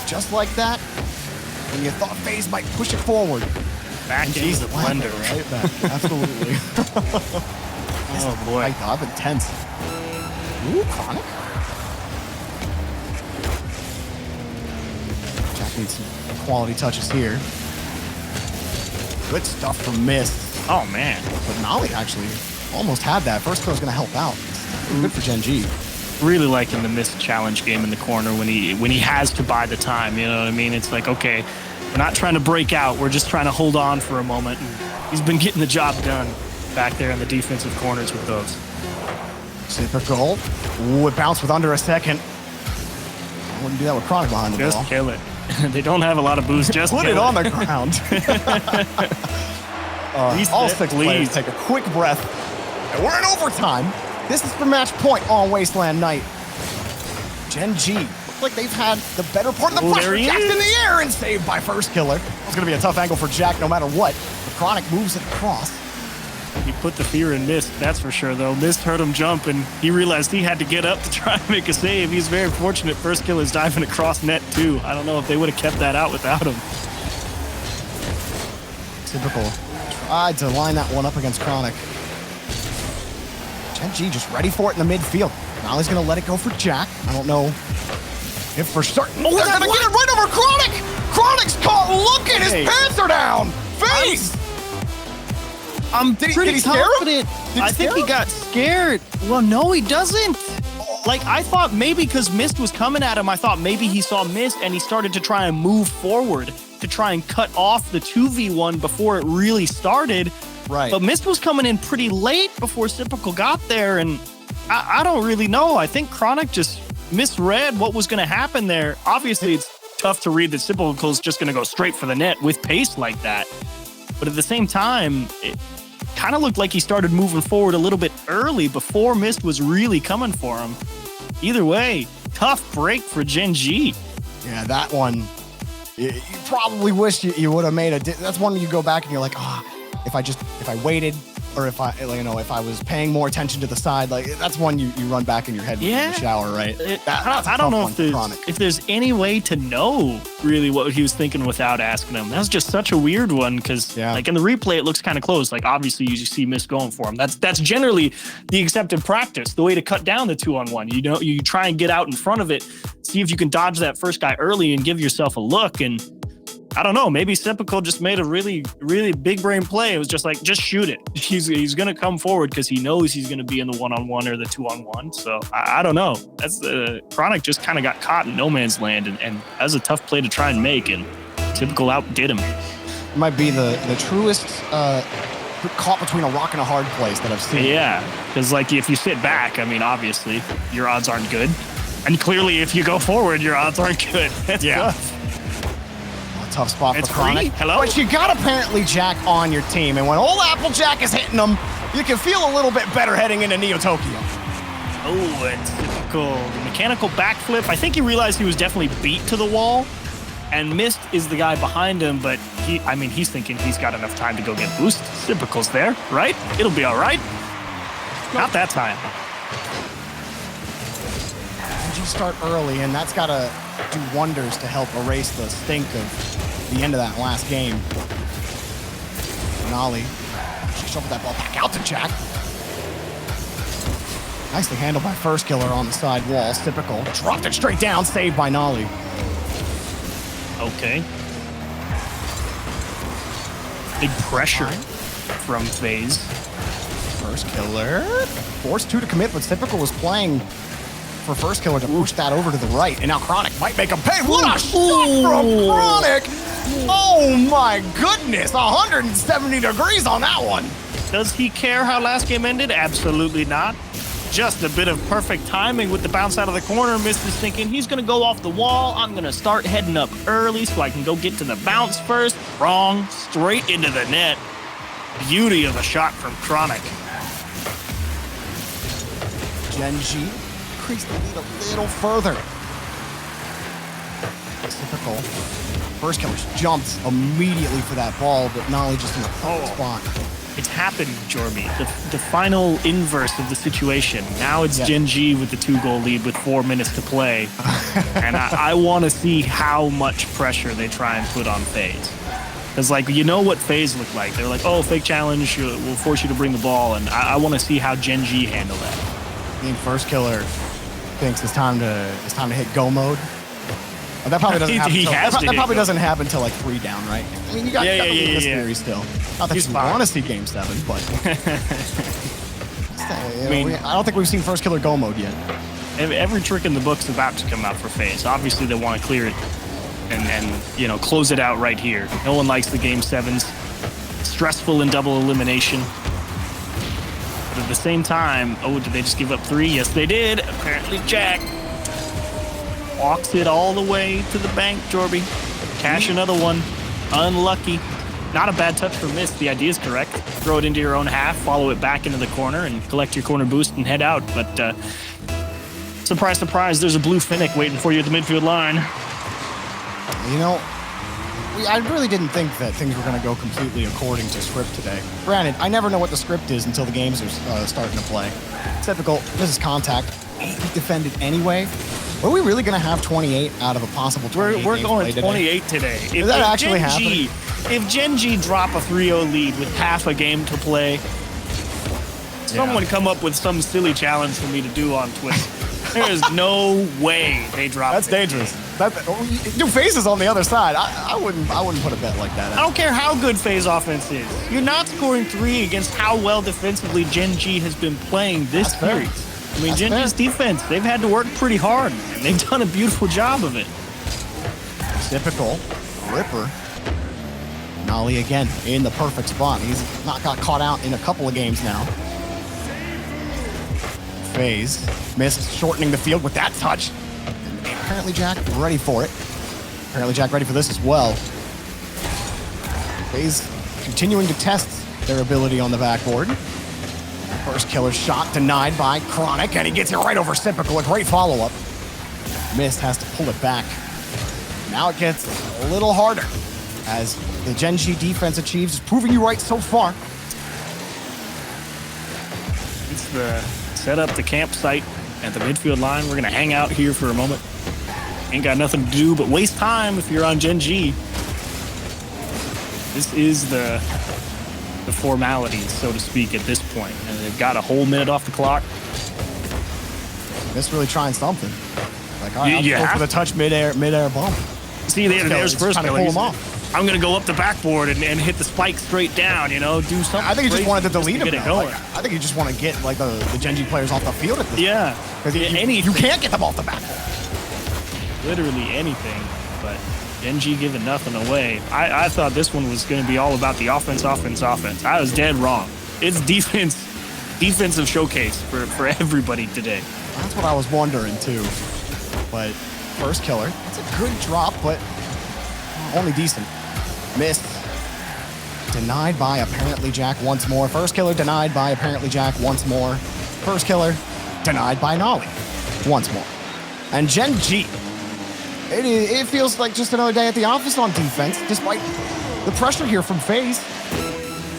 Speaker 2: Just like that, and you thought FaZe might push it forward.
Speaker 3: Back into the blender.
Speaker 2: Right back, absolutely.
Speaker 3: Oh, boy.
Speaker 2: I've been tense. Ooh, Chronic. Jack needs some quality touches here. Good stuff from Mist.
Speaker 3: Oh, man.
Speaker 2: But Nolly actually almost had that. First kill is going to help out. Good for Gen.G.
Speaker 3: Really liking the missed challenge game in the corner when he has to buy the time, you know what I mean? It's like, okay, we're not trying to break out, we're just trying to hold on for a moment. And he's been getting the job done back there in the defensive corners with those.
Speaker 2: Typical. Ooh, it bounced with under a second. I wouldn't do that with Chronic behind the
Speaker 3: Just
Speaker 2: ball.
Speaker 3: kill it. They don't have a lot of boost, just
Speaker 2: Put
Speaker 3: kill
Speaker 2: it on the ground. All six players take a quick breath. And we're in overtime. This is for match point on Wasteland Night. Gen.G looks like they've had the better part of the pressure. Jack's in the air and saved by first killer. It's going to be a tough angle for Jack no matter what. The Chronic moves it across.
Speaker 3: He put the fear in Mist, that's for sure, though. Mist heard him jump, and he realized he had to get up to try and make a save. He's very fortunate. First killer's diving across net, too. I don't know if they would have kept that out without him.
Speaker 2: Typical. Tried to line that one up against Chronic. Gen.G just ready for it in the midfield. Now he's going to let it go for Jack. I don't know if for certain. Oh, they're going to get it right over Chronic! Chronic's caught looking! His pants are down! FaZe!
Speaker 3: I'm
Speaker 2: Did
Speaker 3: pretty
Speaker 2: he scare him?
Speaker 3: confident. I think he got scared. Well, no, he doesn't. Like, I thought maybe because Mist was coming at him, I thought maybe he saw Mist and he started to try and move forward to try and cut off the 2v1 before it really started.
Speaker 2: Right.
Speaker 3: But Mist was coming in pretty late before Typical got there, and I don't really know. I think Chronic just misread what was going to happen there. Obviously, it's tough to read that Typical's just going to go straight for the net with pace like that. But at the same time, it kind of looked like he started moving forward a little bit early before Mist was really coming for him. Either way, tough break for Gen.G.
Speaker 2: Yeah, that one, you probably wish you would have made a... That's one you go back and you're like, if I waited, or if I was paying more attention to the side, like that's one you run back in your head in the shower, right?
Speaker 3: I don't know if there's any way to know really what he was thinking without asking him. That was just such a weird one because like in the replay it looks kind of close. Like obviously you see Mist going for him. That's generally the accepted practice, the way to cut down the 2-on-1. You know, you try and get out in front of it, see if you can dodge that first guy early and give yourself a look. And I don't know, maybe Typical just made a really, really big brain play. It was just like, just shoot it. He's going to come forward because he knows he's going to be in the 1-on-1 or the 2-on-1. So I don't know. That's Chronic just kind of got caught in no man's land, and that was a tough play to try and make, and Typical outdid him.
Speaker 2: It might be the truest caught between a rock and a hard place that I've seen.
Speaker 3: Yeah, because like if you sit back, I mean, obviously your odds aren't good. And clearly if you go forward, your odds aren't good. That's tough.
Speaker 2: Tough spot for Chronic.
Speaker 3: Hello?
Speaker 2: But you got apparently Jack on your team, and when old Applejack is hitting them, you can feel a little bit better heading into Neo Tokyo.
Speaker 3: Oh, a typical mechanical backflip. I think he realized he was definitely beat to the wall, and Mist is the guy behind him, but he's thinking he's got enough time to go get boost. Typical's there, right? It'll be all right. Not that time.
Speaker 2: Gen.G start early, and that's got to do wonders to help erase the stink of the end of that last game. Nolly, she shuffled that ball back out to Jack. Nicely handled by First Killer on the side wall. Typical. Dropped it straight down, saved by Nolly.
Speaker 3: Okay. Big pressure from FaZe.
Speaker 2: First Killer forced two to commit, but Typical was playing for First Killer to push that over to the right, and now Chronic might make him pay. What a shot from Chronic! Oh my goodness, 170 degrees on that one.
Speaker 3: Does he care how last game ended? Absolutely not. Just a bit of perfect timing with the bounce out of the corner. Mist is thinking he's going to go off the wall. I'm going to start heading up early so I can go get to the bounce first. Wrong. Straight into the net. Beauty of a shot from Chronic.
Speaker 2: Gen.G increased the lead a little further. Typical. First Killer jumped immediately for that ball, but Nolly just in the spot.
Speaker 3: It's happened, Jorby. The final inverse of the situation. Now it's Gen.G with the 2-goal lead with 4 minutes to play. And I want to see how much pressure they try and put on FaZe. Because, like, you know what FaZe look like. They're like, oh, fake challenge, we'll force you to bring the ball. And I want to see how Gen.G handle that.
Speaker 2: I mean, First Killer thinks it's time to hit go mode. Oh, that probably doesn't happen. That probably doesn't happen until like 3 down, right? I mean, you got to leave this series still. Not that you want to see Game 7, but I don't think we've seen First Killer go mode yet.
Speaker 3: Every trick in the book's about to come out for FaZe. Obviously, they want to clear it and close it out right here. No one likes the Game 7s. Stressful in double elimination. But at the same time, did they just give up 3? Yes, they did. Apparently, Jack walks it all the way to the bank, Jorby. Cash another one. Unlucky. Not a bad touch for Mist. The idea is correct. Throw it into your own half, follow it back into the corner, and collect your corner boost and head out. But surprise, surprise, there's a blue Finnick waiting for you at the midfield line.
Speaker 2: You know, I really didn't think that things were going to go completely according to script today. Granted, I never know what the script is until the games are starting to play. Typical. This is contact. 8 defended anyway. Are we really going to have 28 out of a possible 28?
Speaker 3: We're going 28 today.
Speaker 2: Is that actually happening?
Speaker 3: If Gen.G drop a 3-0 lead with half a game to play, someone come up with some silly challenge for me to do on Twitter. There is no way they drop.
Speaker 2: That's dangerous. Your FaZe is on the other side. I wouldn't put a bet like that.
Speaker 3: I don't care how good FaZe offense is. You're not scoring 3 against how well defensively Gen.G has been playing this series. I mean, Gen.G's defense, they've had to work pretty hard, and they've done a beautiful job of it.
Speaker 2: Typical. Ripper. Nolly again in the perfect spot. He's not got caught out in a couple of games now. FaZe missed, shortening the field with that touch. And apparently Jack ready for it. Apparently Jack ready for this as well. FaZe continuing to test their ability on the backboard. First Killer shot denied by Chronic, and he gets it right over Typical. A great follow-up. Mist has to pull it back. Now it gets a little harder as the Gen.G defense achieves. Is proving you right so far.
Speaker 3: It's the set up the campsite at the midfield line. We're going to hang out here for a moment. Ain't got nothing to do but waste time if you're on Gen.G. This is the formalities, so to speak, at this point. And they've got a whole minute off the clock.
Speaker 2: Mist really trying something. Like, all right, I'll go for the touch midair bump.
Speaker 3: See, there's First Killer.
Speaker 2: Pull him off.
Speaker 3: I'm going to go up the backboard and hit the spike straight down, do something.
Speaker 2: I think he just wanted to delete him.
Speaker 3: Get it going.
Speaker 2: I think you just want to get like the Gen.G players off the field at this
Speaker 3: point.
Speaker 2: Because you can't get them off the backboard.
Speaker 3: Literally anything, but Gen.G giving nothing away. I thought this one was going to be all about the offense. I was dead wrong. It's defensive showcase for everybody today.
Speaker 2: That's what I was wondering too. But First Killer, it's a good drop, but only decent. Missed. Denied by apparently Jack once more. First Killer denied by apparently Jack once more. First Killer denied by Nolly once more. And Gen.G, it feels like just another day at the office on defense, despite the pressure here from FaZe.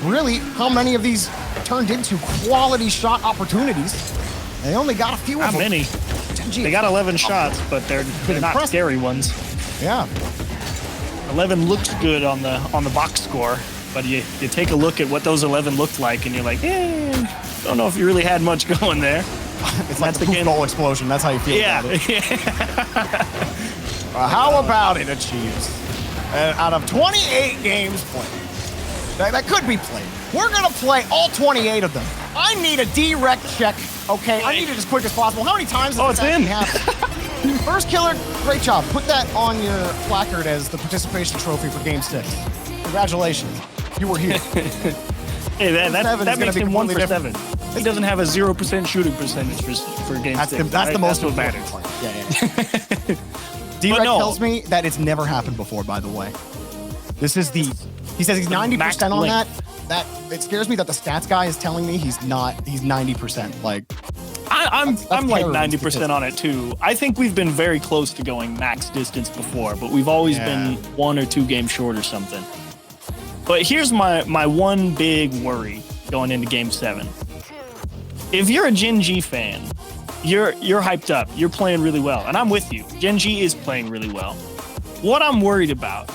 Speaker 2: Really, how many of these turned into quality shot opportunities? They only got a few of them.
Speaker 3: Not many.
Speaker 2: Gen.G.
Speaker 3: They got 11 shots, but they're not
Speaker 2: impressive.
Speaker 3: scary ones.
Speaker 2: Yeah.
Speaker 3: 11 looks good on the box score, but you take a look at what those 11 looked like, and you're like, don't know if you really had much going there.
Speaker 2: It's like the poof goal explosion. That's how you feel about it. How about it, Achieves? Out of 28 games played, that could be played. We're going to play all 28 of them. I need a direct check, okay? I need it as quick as possible. How many times does this actually happen? First killer, great job. Put that on your placard as the participation trophy for Game 6. Congratulations. You were here.
Speaker 3: Hey, that makes him 1 for 7. He doesn't have a 0% shooting percentage for Game 6.
Speaker 2: That's the most
Speaker 3: what matters.
Speaker 2: part. Yeah. D-Rec tells me that it's never happened before, by the way. This is he says he's 90% on that. It scares me that the stats guy is telling me he's 90%. Like,
Speaker 3: I'm like 90% on it too. I think we've been very close to going max distance before, but we've always been 1 or 2 games short or something. But here's my one big worry going into Game 7. If you're a Gen.G fan, you're hyped up. You're playing really well, and I'm with you. Gen.G is playing really well. What I'm worried about,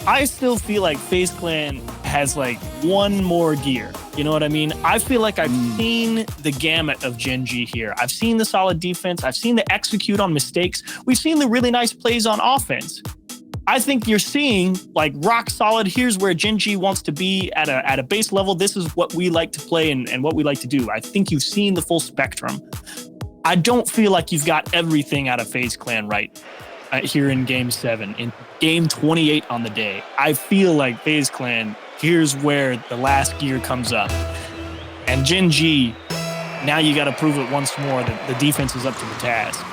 Speaker 3: I still feel like FaZe Clan has like one more gear. You know what I mean? I feel like I've seen the gamut of Gen.G here. I've seen the solid defense. I've seen the execute on mistakes. We've seen the really nice plays on offense. I think you're seeing like rock solid. Here's where Gen.G wants to be at a base level. This is what we like to play and what we like to do. I think you've seen the full spectrum. I don't feel like you've got everything out of FaZe Clan right here in Game 7. In Game 28 on the day, I feel like FaZe Clan, here's where the last gear comes up. And Gen.G, now you got to prove it once more that the defense is up to the task.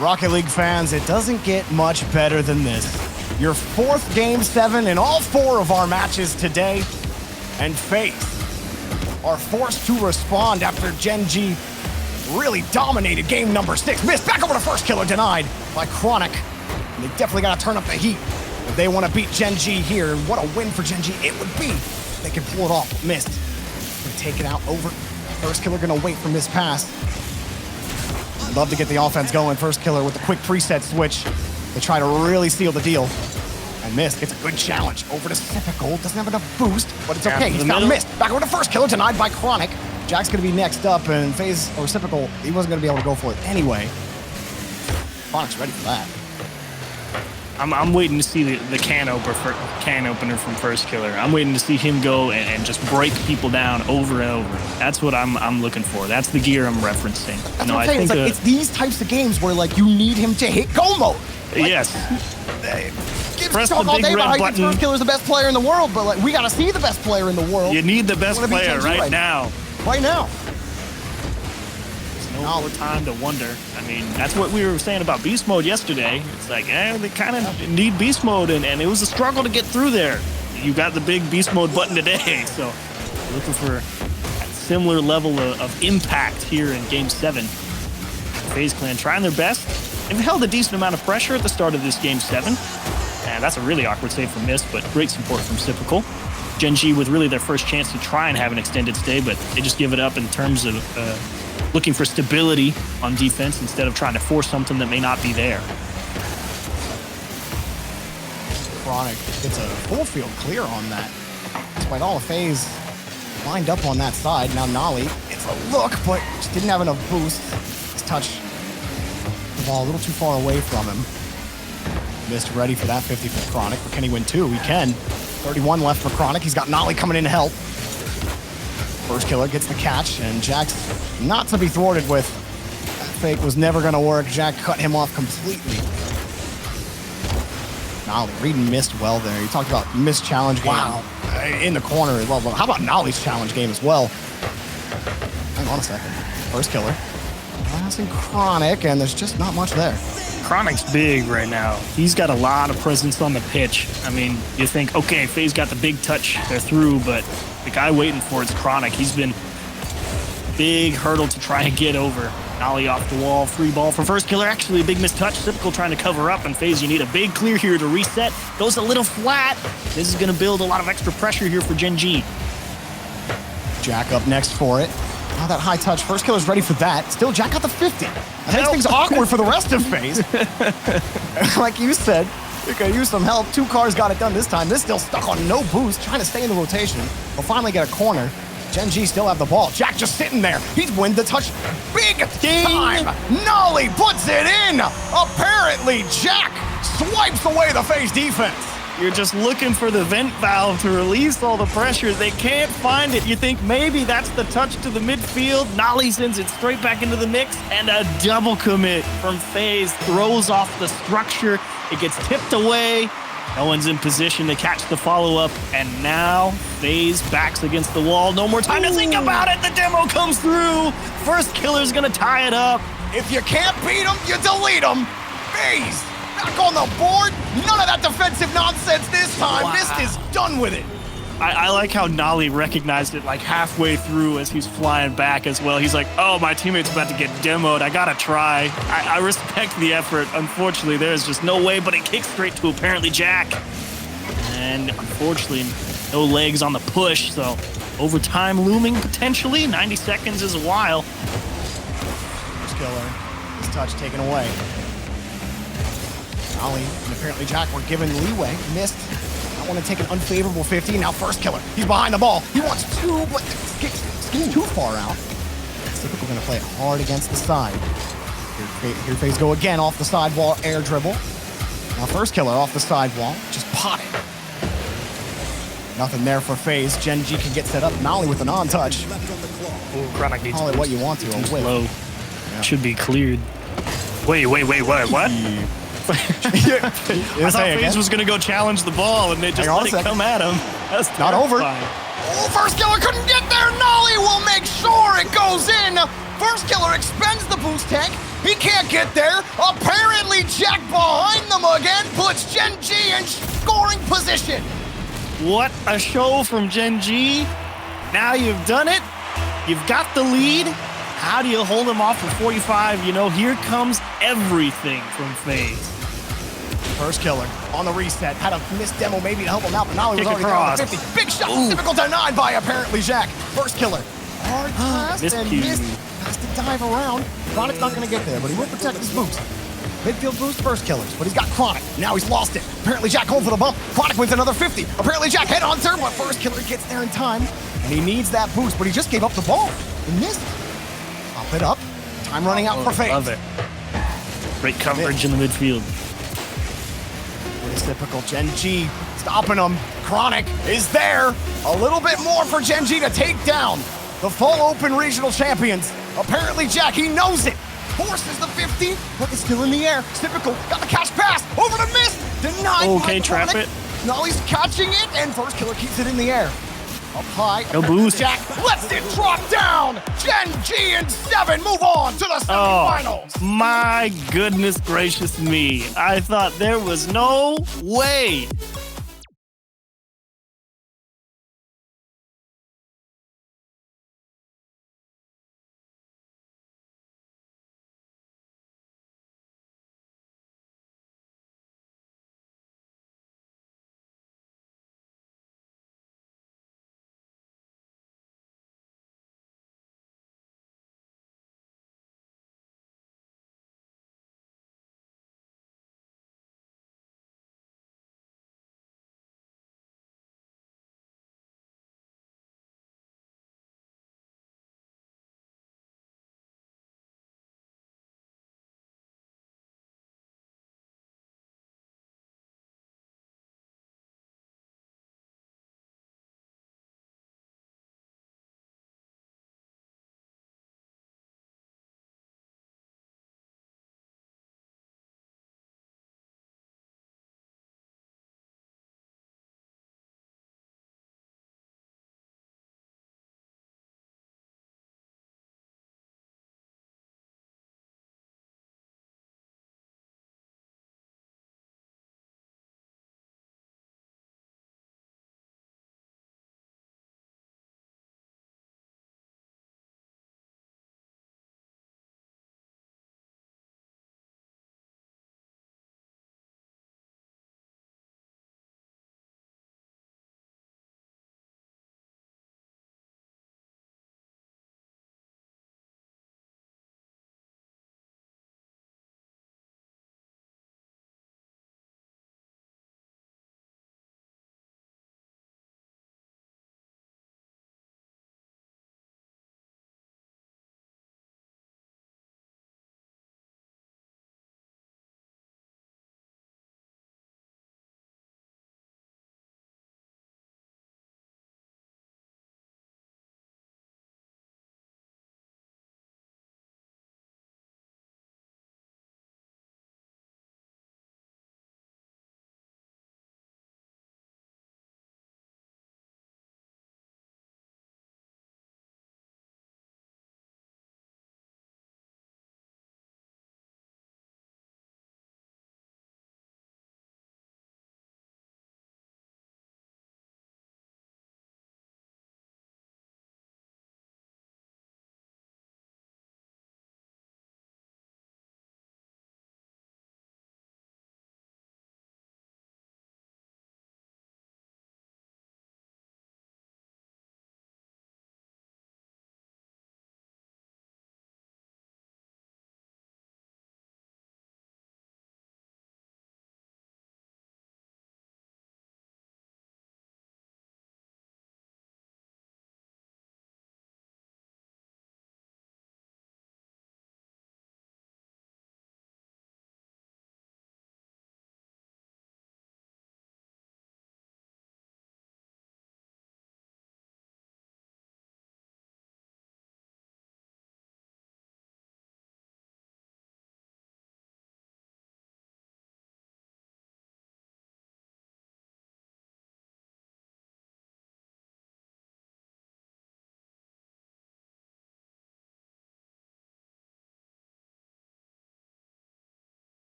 Speaker 2: Rocket League fans, it doesn't get much better than this. Your 4th Game 7 in all 4 of our matches today. And FaZe are forced to respond after Gen.G really dominated game number 6. Missed back over to first killer, denied by Chronic. And they definitely got to turn up the heat if they want to beat Gen.G here. And what a win for Gen.G it would be if they can pull it off. Missed. Gonna take it out over. First killer gonna wait for Mist pass. I'd love to get the offense going. First killer with the quick preset switch to try to really seal the deal. And Mist gets a good challenge over to Typical. Doesn't have enough boost, but it's okay. He's got Mist. Back over to first killer, denied by Chronic. Jack's going to be next up, and FaZe or Reciprocal, he wasn't going to be able to go for it anyway. Chronic's ready for that.
Speaker 3: I'm waiting to see the can opener from first killer. I'm waiting to see him go and just break people down over and over. That's what I'm looking for. That's the gear I'm referencing.
Speaker 2: That's what I'm saying. It's like it's these types of games where like you need him to hit go mode. Like,
Speaker 3: yes.
Speaker 2: Press talk all day about how first killer's the best player in the world, but like we got to see the best player in the world.
Speaker 3: You need the best player right now.
Speaker 2: Right now.
Speaker 3: There's no more time to wonder. I mean, that's what we were saying about beast mode yesterday. It's like, they kind of need beast mode, and it was a struggle to get through there. You got the big beast mode button today, so looking for a similar level of impact here in Game 7. FaZe Clan trying their best. They've held a decent amount of pressure at the start of this Game 7. And that's a really awkward save from Mist, but great support from Typical. Gen.G with really their first chance to try and have an extended stay, but they just give it up in terms of looking for stability on defense instead of trying to force something that may not be there.
Speaker 2: Chronic gets a full field clear on that. Despite all of FaZe lined up on that side. Now Nolly, it's a look, but just didn't have enough boost. His touch the ball a little too far away from him. Mist ready for that 50 for Chronic, but can he win 2? He can. 31 left for Chronic. He's got Nolly coming in to help. First killer gets the catch, and Jack's not to be thwarted with. That fake was never going to work. Jack cut him off completely. Nolly reading Mist well there. You talked about Mist challenge game in the corner as well. But how about Nolly's challenge game as well? Hang on a second. First killer. Passing Chronic, and there's just not much there.
Speaker 3: Chronic's big right now. He's got a lot of presence on the pitch. I mean, you think, okay, FaZe got the big touch, they're through, but the guy waiting for it's Chronic. He's been big hurdle to try and get over. Nolly off the wall, free ball for first killer. Actually, a big missed touch. Typical trying to cover up, and FaZe, you need a big clear here to reset. Goes a little flat. This is going to build a lot of extra pressure here for Gen.G.
Speaker 2: Jack up next for it. Now that high touch, first killer's ready for that. Still, Jack got the 50. That makes things awkward for the rest of FaZe. Like you said, you could use some help. 2 cars got it done this time. This still stuck on no boost, trying to stay in the rotation. We'll finally get a corner. Gen.G still have the ball. Jack just sitting there. He's win the touch. Big time. Nolly puts it in. Apparently, Jack swipes away the FaZe defense.
Speaker 3: You're just looking for the vent valve to release all the pressure. They can't find it. You think maybe that's the touch to the midfield. Nolly sends it straight back into the mix, and a double commit from FaZe throws off the structure. It gets tipped away. No one's in position to catch the follow-up, and now FaZe backs against the wall. No more time to think about it. The demo comes through. First killer's gonna tie it up.
Speaker 2: If you can't beat them, you delete them. FaZe back on the board. None of that defensive nonsense this time.
Speaker 3: Wow.
Speaker 2: Mist is done with it.
Speaker 3: I like how Nolly recognized it like halfway through as he's flying back as well. He's like, oh, my teammate's about to get demoed. I gotta try. I respect the effort. Unfortunately, there's just no way, but it kicks straight to apparently Jack. And unfortunately, no legs on the push, so overtime looming potentially. 90 seconds is a while.
Speaker 2: First killer. His touch taken away. Nolly and apparently Jack were given leeway. Missed. I want to take an unfavorable 50. Now first killer. He's behind the ball. He wants 2, but skips too far out. Typical going to play it hard against the side. Here FaZe go again off the sidewall, air dribble. Now first killer off the sidewall, just potted. Nothing there for FaZe. Gen.G can get set up. Nolly with an on-touch.
Speaker 3: Chronic needs
Speaker 2: Call it what you want to. A whip.
Speaker 3: Low. Yeah. Should be cleared. Wait, what? I thought FaZe was going to go challenge the ball, and they just let it come at him. That's
Speaker 2: not over.
Speaker 3: Oh,
Speaker 2: first killer couldn't get there. Nolly will make sure it goes in. First killer expends the boost tank. He can't get there. Apparently, Jack behind them again puts Gen.G in scoring position.
Speaker 3: What a show from Gen.G. Now you've done it. You've got the lead. How do you hold them off for 45? You know, here comes everything from FaZe.
Speaker 2: First killer on the reset. Had a missed demo maybe to help him out, but now he was already
Speaker 3: across.
Speaker 2: down to 50. Big shot. Typical denied by apparently Jack. First killer. Hard pass and missed. Has to dive around. Chronic's not going to get there, but he will protect his boost. Midfield boost, first killers, but he's got Chronic. Now he's lost it. Apparently Jack home for the bump. Chronic wins another 50. Apparently Jack head on turn, but first killer gets there in time. And he needs that boost, but he just gave up the ball. He missed. Pop it up. Time running out for FaZe.
Speaker 3: Love it. Great coverage in the midfield.
Speaker 2: Typical Gen.G stopping him. Chronic is there. A little bit more for Gen.G to take down the full open regional champions. Apparently Jack, he knows it. Forces the 50, but it's still in the air. Typical got the catch pass over the miss. Denied.
Speaker 3: Okay, trap it.
Speaker 2: Nolly's catching it, and first killer keeps it in the air. Up high.
Speaker 3: No boost.
Speaker 2: Jack lets it drop down. Gen.G and 7 move on to the semifinals.
Speaker 3: Oh, my goodness gracious me. I thought there was no way